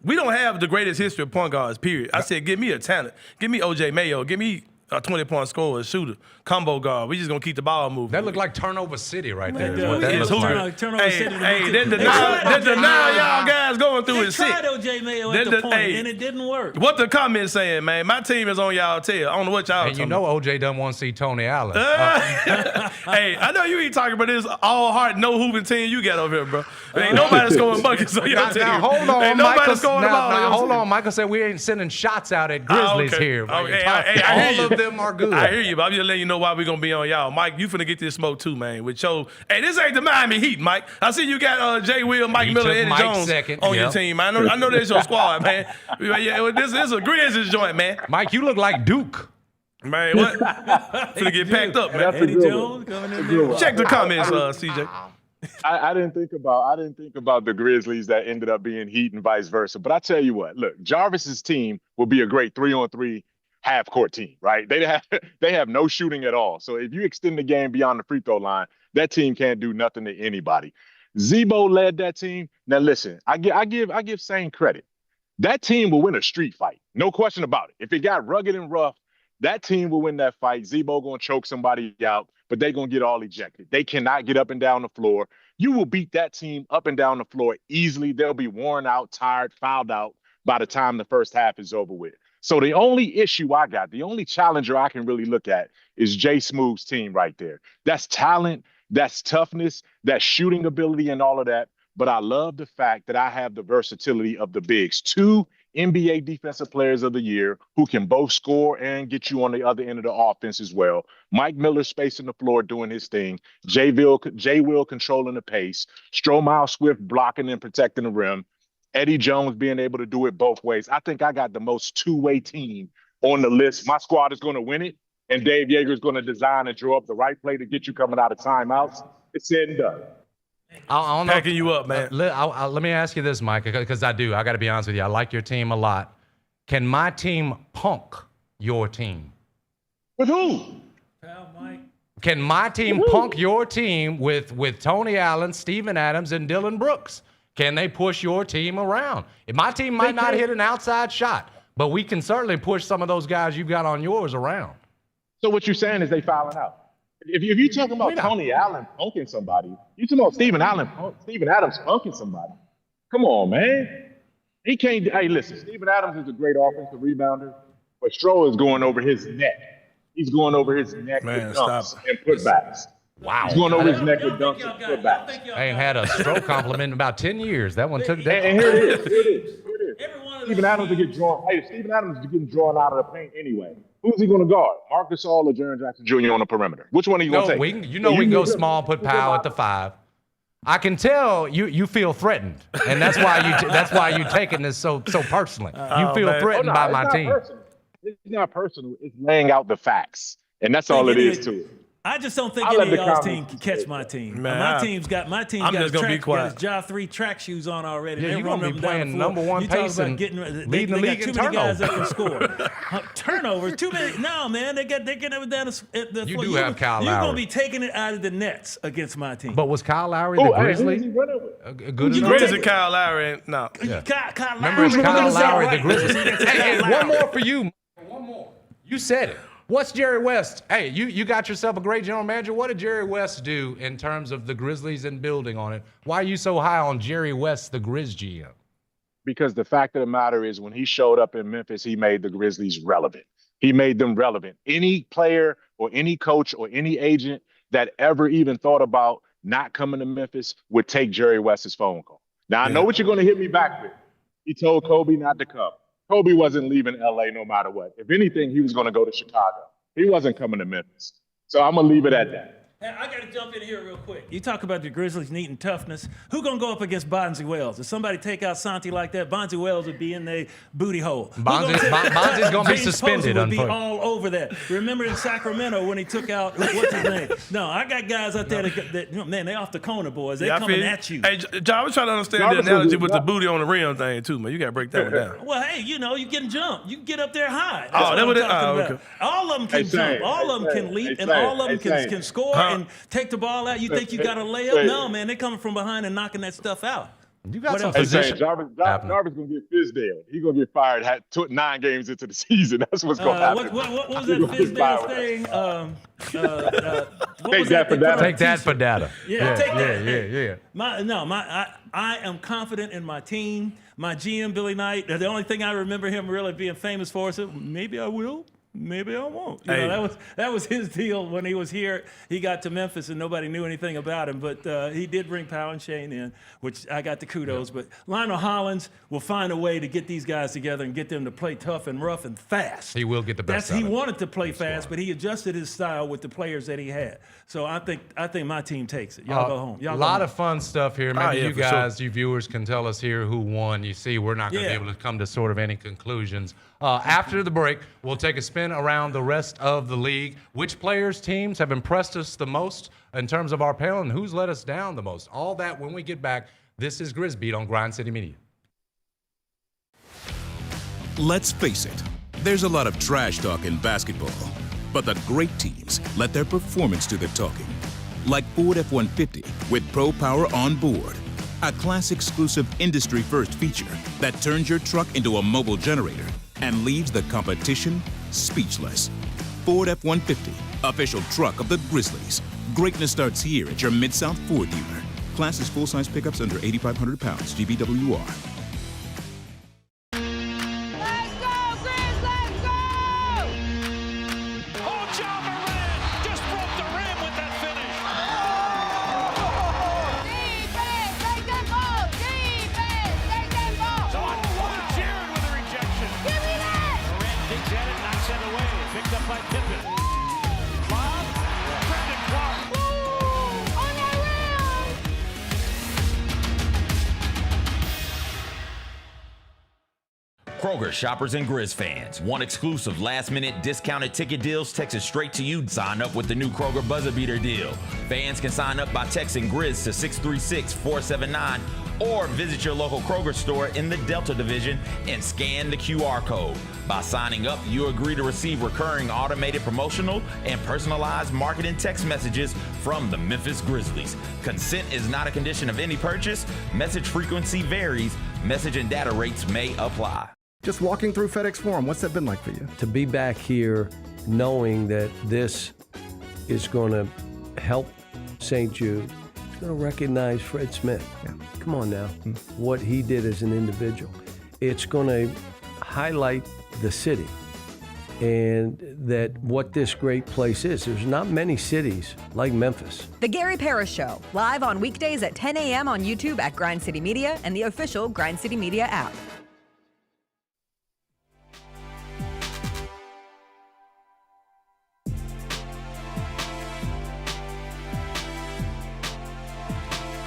we don't have the greatest history of point guards, period. I said, give me a talent. Give me O.J. Mayo. Give me a 20-point scorer, a shooter, combo guard. We just going to keep the ball moving. That looked like Turnover City right there. Turnover City. That denial y'all guys going through is sick. They tried O.J. Mayo at the point, and it didn't work. What the comments saying, man? My team is on y'all tail. I don't know what y'all talking about. O.J. doesn't want to see Tony Allen. Hey, I know you ain't talking about this all-heart, no-hooping team you got over here, bro. Ain't nobody scoring buckets on your team. Now, hold on. Ain't nobody scoring the ball. Now, hold on. Michael said we ain't sending shots out at Grizzlies here. All of them are good. I hear you, but I'm just letting you know why we're going to be on y'all. Mike, you finna get this smoke too, man. Hey, this ain't the Miami Heat, Mike. I see you got Jay Will, Mike Miller, Eddie Jones on your team. I know that's your squad, man. Yeah, this is a Grizzlies joint, man. Mike, you look like Duke. Man, what? Finna get packed up, man. Eddie Jones coming in there. Check the comments, CJ. I didn't think about the Grizzlies that ended up being Heat and vice versa. But I tell you what, look, Jarvis's team will be a great 3-on-3 half-court team, right? They have no shooting at all. So if you extend the game beyond the free throw line, that team can't do nothing to anybody. Zebo led that team. Now listen, I give Saint credit. That team will win a street fight, no question about it. If it got rugged and rough, that team will win that fight. Zebo gonna choke somebody out, but they gonna get all ejected. They cannot get up and down the floor. You will beat that team up and down the floor easily. They'll be worn out, tired, fouled out by the time the first half is over with. So the only issue I got, the only challenger I can really look at is Jay Smooth's team right there. That's talent, that's toughness, that's shooting ability and all of that. But I love the fact that I have the versatility of the bigs. 2 NBA Defensive Players of the Year who can both score and get you on the other end of the offense as well. Mike Miller spacing the floor doing his thing. Jay Will controlling the pace. Stromile Swift blocking and protecting the rim. Eddie Jones being able to do it both ways. I think I got the most two-way team on the list. My squad is going to win it, and Dave Yeager is going to design and draw up the right play to get you coming out of timeouts. It's said and done. I don't know. Packing you up, man. Let me ask you this, Mike, because I got to be honest with you. I like your team a lot. Can my team punk your team? With who? Mike. Can my team punk your team with Tony Allen, Steven Adams, and Dillon Brooks? Can they push your team around? My team might not hit an outside shot, but we can certainly push some of those guys you've got on yours around. So what you're saying is they fouling out. If you're talking about Tony Allen punking somebody, you're talking about Steven Adams punking somebody. Come on, man. He can't. Hey, listen, Steven Adams is a great offensive rebounder, but Stroh is going over his neck. He's going over his neck with dunks and putbacks. Wow. He's going over his neck with dunks and putbacks. I ain't had a Stroh compliment in about 10 years. That one took that. And here it is. Steven Adams is getting drawn out of the paint anyway. Who's he going to guard? Marc Gasol or Jaren Jackson Jr. on the perimeter? Which one are you going to take? We can go small, put Powell at the 5. I can tell you feel threatened, and that's why you taking this so personally. You feel threatened by my team. Personal. It's not personal. It's laying out the facts, and that's all it is to it. I just don't think any of y'all's team can catch my team. Man, my team's got his Ja 3 track shoes on already. Yeah, you're gonna be playing number one pace and leading the league in turnovers. Too many guys that can score. Turnovers, too many. No, man, they get it down the You do have Kyle Lowry. You're gonna be taking it out of the nets against my team. But was Kyle Lowry the Grizzly? Good enough? Grizzly Kyle Lowry, no. Yeah. Kyle Remember, it's Kyle Lowry, the Grizzly. Hey, Lowry. one more for you. One more. You said it. What's Jerry West? Hey, you got yourself a great general manager. What did Jerry West do in terms of the Grizzlies and building on it? Why are you so high on Jerry West, the Grizz GM? Because the fact of the matter is, when he showed up in Memphis, he made the Grizzlies relevant. He made them relevant. Any player or any coach or any agent that ever even thought about not coming to Memphis would take Jerry West's phone call. Now, I know what you're going to hit me back with. He told Kobe not to come. Kobe wasn't leaving LA no matter what. If anything, he was going to go to Chicago. He wasn't coming to Memphis. So I'm going to leave it at that. Hey, I got to jump in here real quick. You talk about the Grizzlies needing toughness. Who going to go up against Bonzi Wells? If somebody take out Santi like that, Bonzi Wells would be in the booty hole. Bonzi's going to be suspended. Would be all over that. Remember in Sacramento when he took out, what's his name? No, I got guys out there that man, they off the corner, boys. They coming at you. Hey, John, I was trying to understand the analogy with the booty on the rim thing, too, man. You got to break that one down. Well, hey, you getting jumped. You can get up there high. That's what I'm talking about. Okay. All of them can jump. All of them can leap. And all of them can score and take the ball out. You think you got a layup? No, man, they're coming from behind and knocking that stuff out. You got some position. Jarvis going to get Fizdale. He's going to get fired 9 games into the season. That's what's going to happen. What was that Fizdale thing? Take that for data. Yeah, take that. Yeah. I am confident in my team. My GM, Billy Knight, the only thing I remember him really being famous for is maybe I will. Maybe I won't. You know, that was his deal when he was here. He got to Memphis and nobody knew anything about him, but he did bring Powell and Shane in, which I got the kudos. Yeah. But Lionel Hollins will find a way to get these guys together and get them to play tough and rough and fast. He will get the best. He wanted to play fast, but he adjusted his style with the players that he had. So I think my team takes it. Y'all go home. A lot of fun stuff here. Maybe you guys, you viewers, can tell us here who won. You see, we're not going to be able to come to sort of any conclusions. After the break, we'll take a spin around the rest of the league. Which players' teams have impressed us the most in terms of our panel, and who's let us down the most? All that when we get back. This is Grizz Beat on Grind City Media. Let's face it, there's a lot of trash talk in basketball, but the great teams let their performance do the talking. Like Ford F-150 with Pro Power on board, a class-exclusive industry-first feature that turns your truck into a mobile generator and leaves the competition speechless. Ford F-150, official truck of the Grizzlies. Greatness starts here at your Mid-South Ford dealer. Class is full-size pickups under 8,500 pounds, GVWR. Kroger shoppers and Grizz fans want exclusive last-minute discounted ticket deals texted straight to you. Sign up with the new Kroger Buzzer Beater deal. Fans can sign up by texting Grizz to 636-479 or visit your local Kroger store in the Delta Division and scan the QR code. By signing up, you agree to receive recurring automated promotional and personalized marketing text messages from the Memphis Grizzlies. Consent is not a condition of any purchase. Message frequency varies. Message and data rates may apply. Just walking through FedEx Forum, what's that been like for you? To be back here knowing that this is going to help St. Jude, it's going to recognize Fred Smith. Yeah. Come on now, what he did as an individual. It's going to highlight the city and that what this great place is. There's not many cities like Memphis. The Gary Parrish Show, live on weekdays at 10 a.m. on YouTube at Grind City Media and the official Grind City Media app.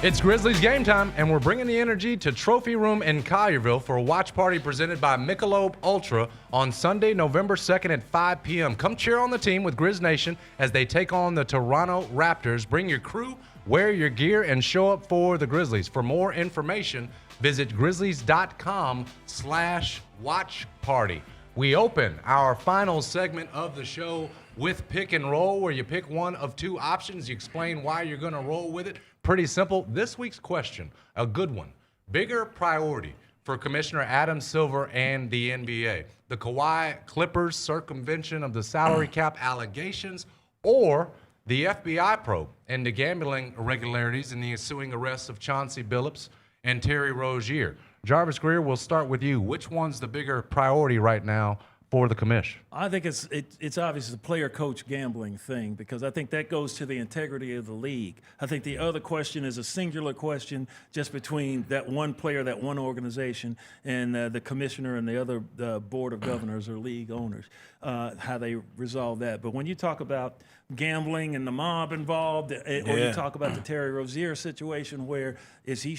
It's Grizzlies game time, and we're bringing the energy to Trophy Room in Collierville for a watch party presented by Michelob Ultra on Sunday, November 2nd at 5 p.m. Come cheer on the team with Grizz Nation as they take on the Toronto Raptors. Bring your crew, wear your gear, and show up for the Grizzlies. For more information, visit grizzlies.com/watch party. We open our final segment of the show with Pick and Roll, where you pick one of two options. You explain why you're going to roll with it. Pretty simple. This week's question, a good one. Bigger priority for Commissioner Adam Silver and the NBA, the Kawhi Clippers circumvention of the salary cap allegations, or the FBI probe into gambling irregularities in the ensuing arrests of Chauncey Billups and Terry Rozier. Jarvis Greer, we'll start with you. Which one's the bigger priority right now for the commish? I think it's obvious the player-coach gambling thing, because I think that goes to the integrity of the league. I think the other question is a singular question just between that one player, that one organization, and the commissioner and the other board of governors or league owners, how they resolve that. But when you talk about gambling and the mob involved, or you talk about the Terry Rozier situation, where is he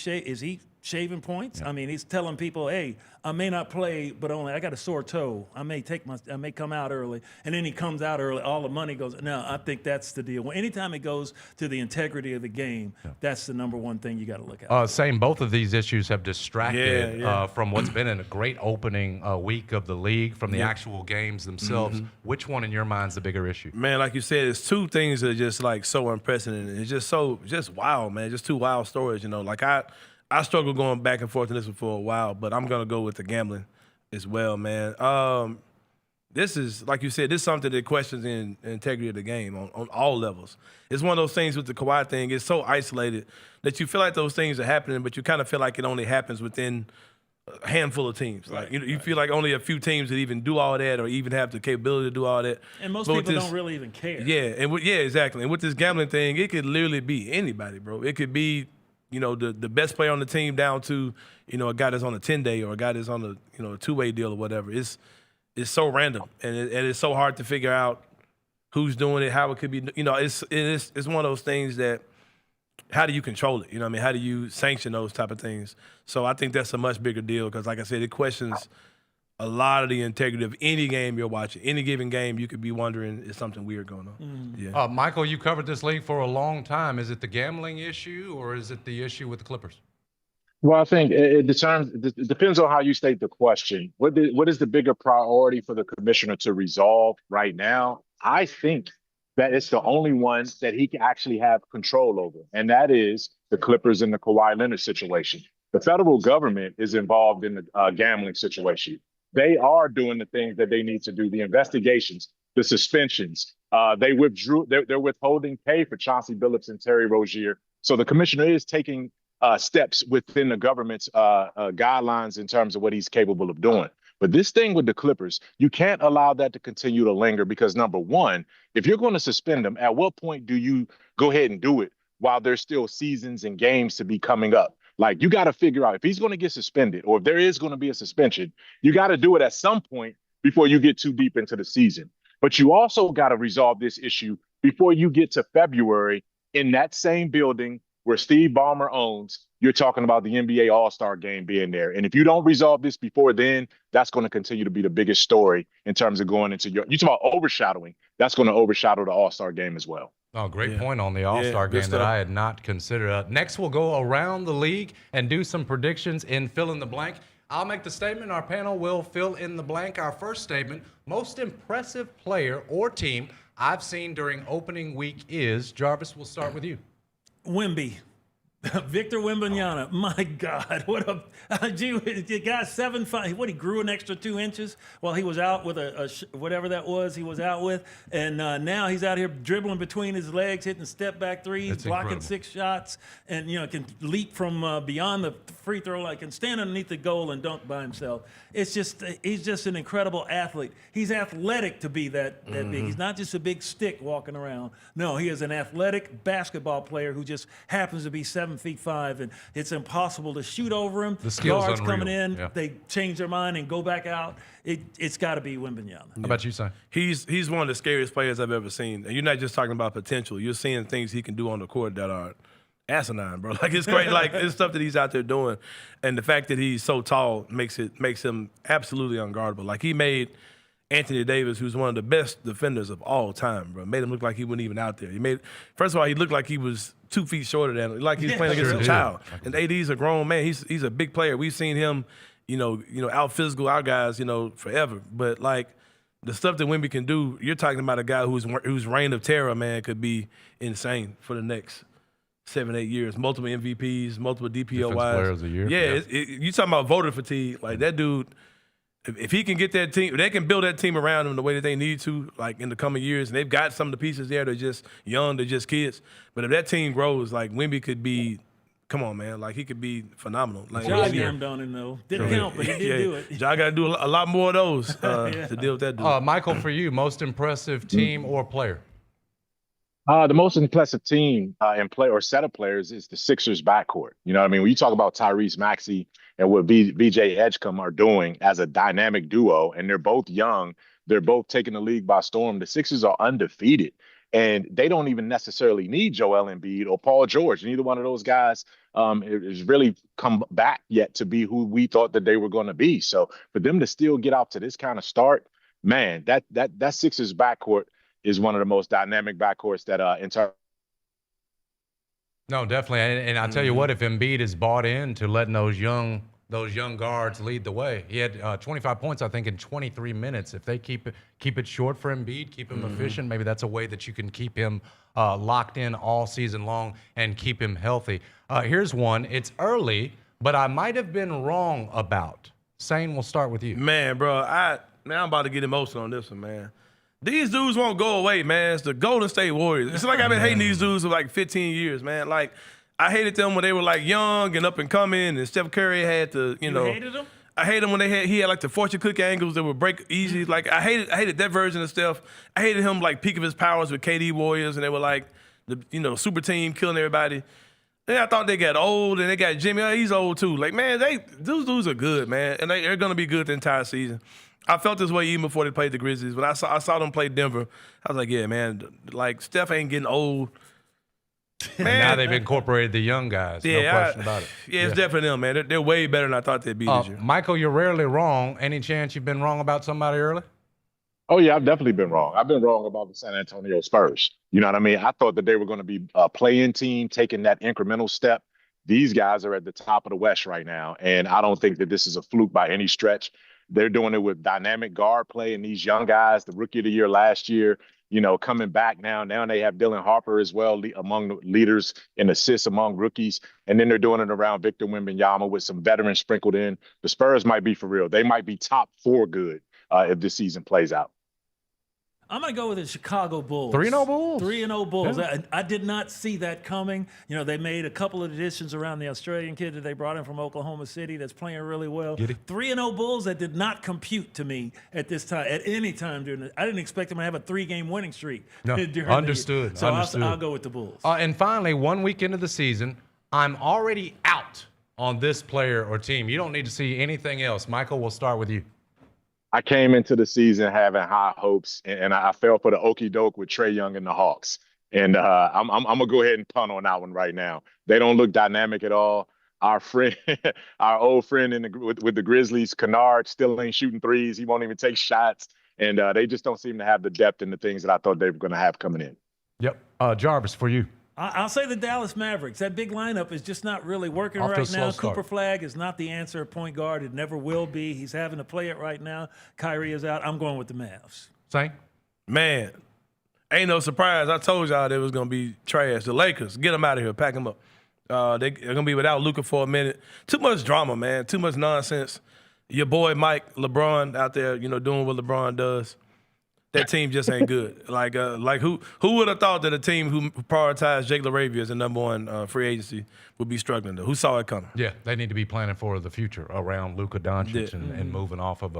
shaving points? I mean, he's telling people, hey, I may not play, but I got a sore toe. I may come out early. And then he comes out early, all the money goes. No, I think that's the deal. Anytime it goes to the integrity of the game, that's the number one thing you got to look at. Same, both of these issues have distracted from what's been a great opening week of the league, from the actual games themselves. Which one in your mind is the bigger issue? Man, like you said, it's two things that are just like so unprecedented. It's just wild, man. Just two wild stories, you know. Like I struggle going back and forth on this one for a while, but I'm going to go with the gambling as well, man. This is, like you said, this is something that questions the integrity of the game on all levels. It's one of those things with the Kawhi thing. It's so isolated that you feel like those things are happening, but you kind of feel like it only happens within a handful of teams. Like you feel like only a few teams that even do all that or even have the capability to do all that. And most people don't really even care. Yeah, exactly. And with this gambling thing, it could literally be anybody, bro. It could be, you know, the best player on the team down to, you know, a guy that's on a 10-day or a guy that's on a, you know, a two-way deal or whatever. It's so random, and it's so hard to figure out who's doing it, how it could be. You know, it's one of those things that, how do you control it? You know what I mean? How do you sanction those type of things? So I think that's a much bigger deal because, like I said, it questions a lot of the integrity of any game you're watching. Any given game, you could be wondering, is something weird going on? Yeah. Michael, you covered this league for a long time. Is it the gambling issue or is it the issue with the Clippers? Well, I think it depends on how you state the question. What is the bigger priority for the commissioner to resolve right now? I think that it's the only one that he can actually have control over, and that is the Clippers and the Kawhi Leonard situation. The federal government is involved in the gambling situation. They are doing the things that they need to do, the investigations, the suspensions. They're withholding pay for Chauncey Billups and Terry Rozier. So the commissioner is taking steps within the government's guidelines in terms of what he's capable of doing. But this thing with the Clippers, you can't allow that to continue to linger because, number one, if you're going to suspend them, at what point do you go ahead and do it while there's still seasons and games to be coming up? Like, you got to figure out if he's going to get suspended or if there is going to be a suspension, you got to do it at some point before you get too deep into the season. But you also got to resolve this issue before you get to February in that same building where Steve Ballmer owns. You're talking about the NBA All-Star game being there. And if you don't resolve this before then, that's going to continue to be the biggest story in terms of going into you talk about overshadowing. That's going to overshadow the All-Star game as well. Oh, great point on the All-Star game that I had not considered. Next, we'll go around the league and do some predictions in fill in the blank. I'll make the statement. Our panel will fill in the blank. Our first statement, most impressive player or team I've seen during opening week is, Jarvis, we'll start with you. Wemby. Victor Wembanyama, my God, what a the guy 7'5". What, he grew an extra 2 inches while he was out with whatever that was he was out with, and now he's out here dribbling between his legs, hitting step back threes, That's blocking incredible. 6 shots, and can leap from beyond the free throw line, can stand underneath the goal and dunk by himself. It's just he's just an incredible athlete. He's athletic to be that big. He's not just a big stick walking around. No, he is an athletic basketball player who just happens to be 7'5", and it's impossible to shoot over him. The skill's Guards unreal. coming in, Yeah. they change their mind and go back out. It's got to be Wembanyama. How about you, son? He's one of the scariest players I've ever seen. And you're not just talking about potential. You're seeing things he can do on the court that are asinine, bro. Like, it's great. Like, it's stuff that he's out there doing. And the fact that he's so tall makes him absolutely unguardable. Like, he made Anthony Davis, who's one of the best defenders of all time, bro, made him look like he wasn't even out there. First of all, he looked like he was 2 feet shorter than him, like he's playing against a child. And AD's a grown man. He's a big player. We've seen him, out physical our guys, forever. But like the stuff that Wemby can do, you're talking about a guy whose reign of terror, man, could be insane for the next 7-8 years. Multiple MVPs, multiple DPOYs. Player of the year. Yeah, you talking about voter fatigue. Like, that dude, if he can get that team, if they can build that team around him the way that they need to, like in the coming years, and they've got some of the pieces there, they're just young, they're just kids. But if that team grows, like, Wemby could be, come on, man, like, he could be phenomenal. Like, Ja jammed on him, though. Didn't count, but he did do it. Ja got to do a lot more of those to deal with that dude. Michael, for you, most impressive team or player? The most impressive team and play or set of players is the Sixers backcourt. You know what I mean? When you talk about Tyrese Maxey and what VJ Edgecombe are doing as a dynamic duo, and they're both young, they're both taking the league by storm. The Sixers are undefeated, and they don't even necessarily need Joel Embiid or Paul George. Neither one of those guys has really come back yet to be who we thought that they were going to be. So for them to still get out to this kind of start, man, that Sixers backcourt is one of the most dynamic backcourts that No, definitely. And I'll tell you what, if Embiid is bought into letting those young guards lead the way. He had 25 points, I think, in 23 minutes. If they keep it short for Embiid, keep him efficient, maybe that's a way that you can keep him locked in all season long and keep him healthy. Here's one. It's early, but I might have been wrong about. Sane, we'll start with you. Man, bro, I'm about to get emotional on this one, man. These dudes won't go away, man. It's the Golden State Warriors. It's like I've been hating these dudes for like 15 years, man. Like, I hated them when they were like young and up and coming, and Steph Curry had to, You hated them? I hated him when he had like the fortune cookie angles that would break easy. Like, I hated that version of Steph. I hated him like peak of his powers with KD Warriors, and they were like the super team killing everybody. Then I thought they got old, and they got Jimmy. He's old too. Like, man, those dudes are good, man, and they're gonna be good the entire season. I felt this way even before they played the Grizzlies. When I saw them play Denver, I was like, yeah, man, like, Steph ain't getting old. Man, now they've incorporated the young guys. No question about it. Yeah, it's definitely them, man. They're way better than I thought they'd be this year. Michael, you're rarely wrong. Any chance you've been wrong about somebody early? Oh, yeah, I've definitely been wrong. I've been wrong about the San Antonio Spurs. You know what I mean? I thought that they were going to be a play-in team, taking that incremental step. These guys are at the top of the West right now, and I don't think that this is a fluke by any stretch. They're doing it with dynamic guard play and these young guys, the rookie of the year last year, coming back now. Now they have Dylan Harper as well, among the leaders in assists among rookies. And then they're doing it around Victor Wembanyama with some veterans sprinkled in. The Spurs might be for real. They might be top 4 good if this season plays out. I'm going to go with the Chicago Bulls. 3-0 Bulls? 3-0 Bulls. Yeah. I did not see that coming. They made a couple of additions around the Australian kid that they brought in from Oklahoma City that's playing really well. 3-0 Bulls, that did not compute to me at this time, at any time during it. I didn't expect them to have a 3-game winning streak. No, understood. So I'll go with the Bulls. And finally, 1 week into the season, I'm already out on this player or team. You don't need to see anything else. Michael, we'll start with you. I came into the season having high hopes, and I fell for the okie doke with Trae Young and the Hawks. And I'm gonna go ahead and punt on that one right now. They don't look dynamic at all. Our friend, our old friend with the Grizzlies, Kennard, still ain't shooting threes. He won't even take shots, and they just don't seem to have the depth and the things that I thought they were gonna have coming in. Yep. Jarvis, for you. I'll say the Dallas Mavericks. That big lineup is just not really working right now. Cooper Flag is not the answer at point guard. It never will be. He's having to play it right now. Kyrie is out. I'm going with the Mavs. Same. Man, ain't no surprise. I told y'all they was going to be trash. The Lakers, get them out of here. Pack them up. They're going to be without Luka for a minute. Too much drama, man. Too much nonsense. Your boy Mike, LeBron, out there, doing what LeBron does. That team just ain't good. Like who would have thought that a team who prioritized Jake LaRavia as the number 1 free agency would be struggling? Who saw it coming? Yeah, they need to be planning for the future around Luka Doncic and moving off of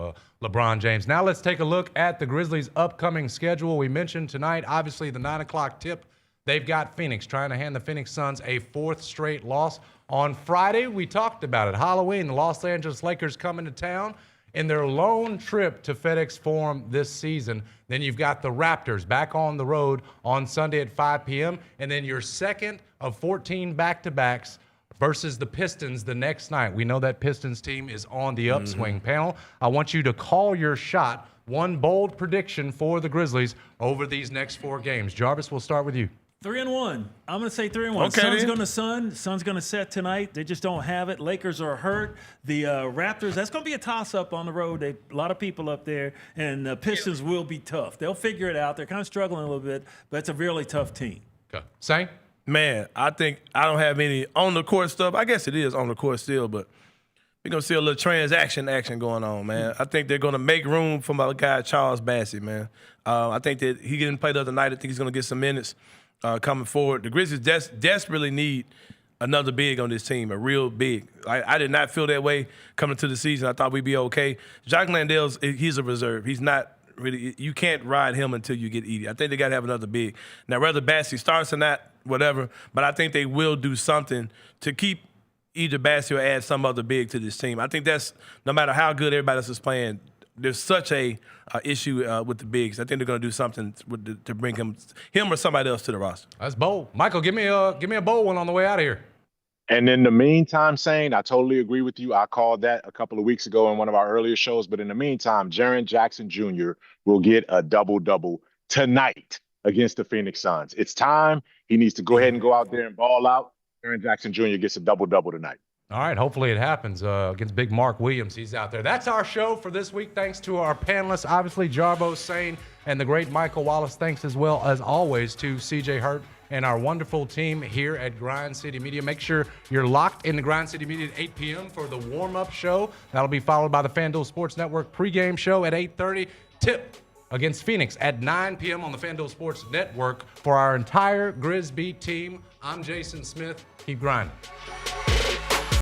LeBron James. Now let's take a look at the Grizzlies' upcoming schedule. We mentioned tonight, obviously, the 9 o'clock tip. They've got Phoenix trying to hand the Phoenix Suns a 4th straight loss. On Friday, we talked about it. Halloween, the Los Angeles Lakers coming to town. in their lone trip to FedEx Forum this season. Then you've got the Raptors back on the road on Sunday at 5 p.m. And then your second of 14 back-to-backs versus the Pistons the next night. We know that Pistons team is on the upswing. Panel, I want you to call your shot. One bold prediction for the Grizzlies over these next 4 games. Jarvis, we'll start with you. 3-1. I'm going to say 3-1. Okay, Sun's going to set tonight. They just don't have it. Lakers are hurt. The Raptors, that's going to be a toss-up on the road. A lot of people up there. And the Pistons will be tough. They'll figure it out. They're kind of struggling a little bit, but it's a really tough team. Okay. Same? Man, I think I don't have any on-the-court stuff. I guess it is on-the-court still, but we're going to see a little transaction action going on, man. I think they're going to make room for my guy Charles Bassett, man. I think that he didn't play the other night. I think he's going to get some minutes coming forward. The Grizzlies desperately need another big on this team, a real big. I did not feel that way coming to the season. I thought we'd be okay. Jock Landale, he's a reserve. He's not really – you can't ride him until you get Edie. I think they got to have another big. Now, whether Bassett starts or not, whatever, but I think they will do something to keep either Bassett or add some other big to this team. I think that's – no matter how good everybody else is playing, there's such a issue with the bigs. I think they're going to do something to bring him or somebody else to the roster. That's bold. Michael, give me a bold one on the way out of here. And in the meantime, Shane, I totally agree with you. I called that a couple of weeks ago in one of our earlier shows. But in the meantime, Jaren Jackson Jr. will get a double-double tonight against the Phoenix Suns. It's time. He needs to go ahead and go out there and ball out. Jaren Jackson Jr. gets a double-double tonight. All right, hopefully it happens against Big Mark Williams. He's out there. That's our show for this week. Thanks to our panelists, obviously Jarbo, Sane, and the great Michael Wallace. Thanks as well, as always, to CJ Hurt and our wonderful team here at Grind City Media. Make sure you're locked in the Grind City Media at 8 p.m. for the warm-up show. That'll be followed by the FanDuel Sports Network pregame show at 8:30. Tip against Phoenix at 9 p.m. on the FanDuel Sports Network. For our entire Grizz Beat team, I'm Jason Smith. Keep grinding.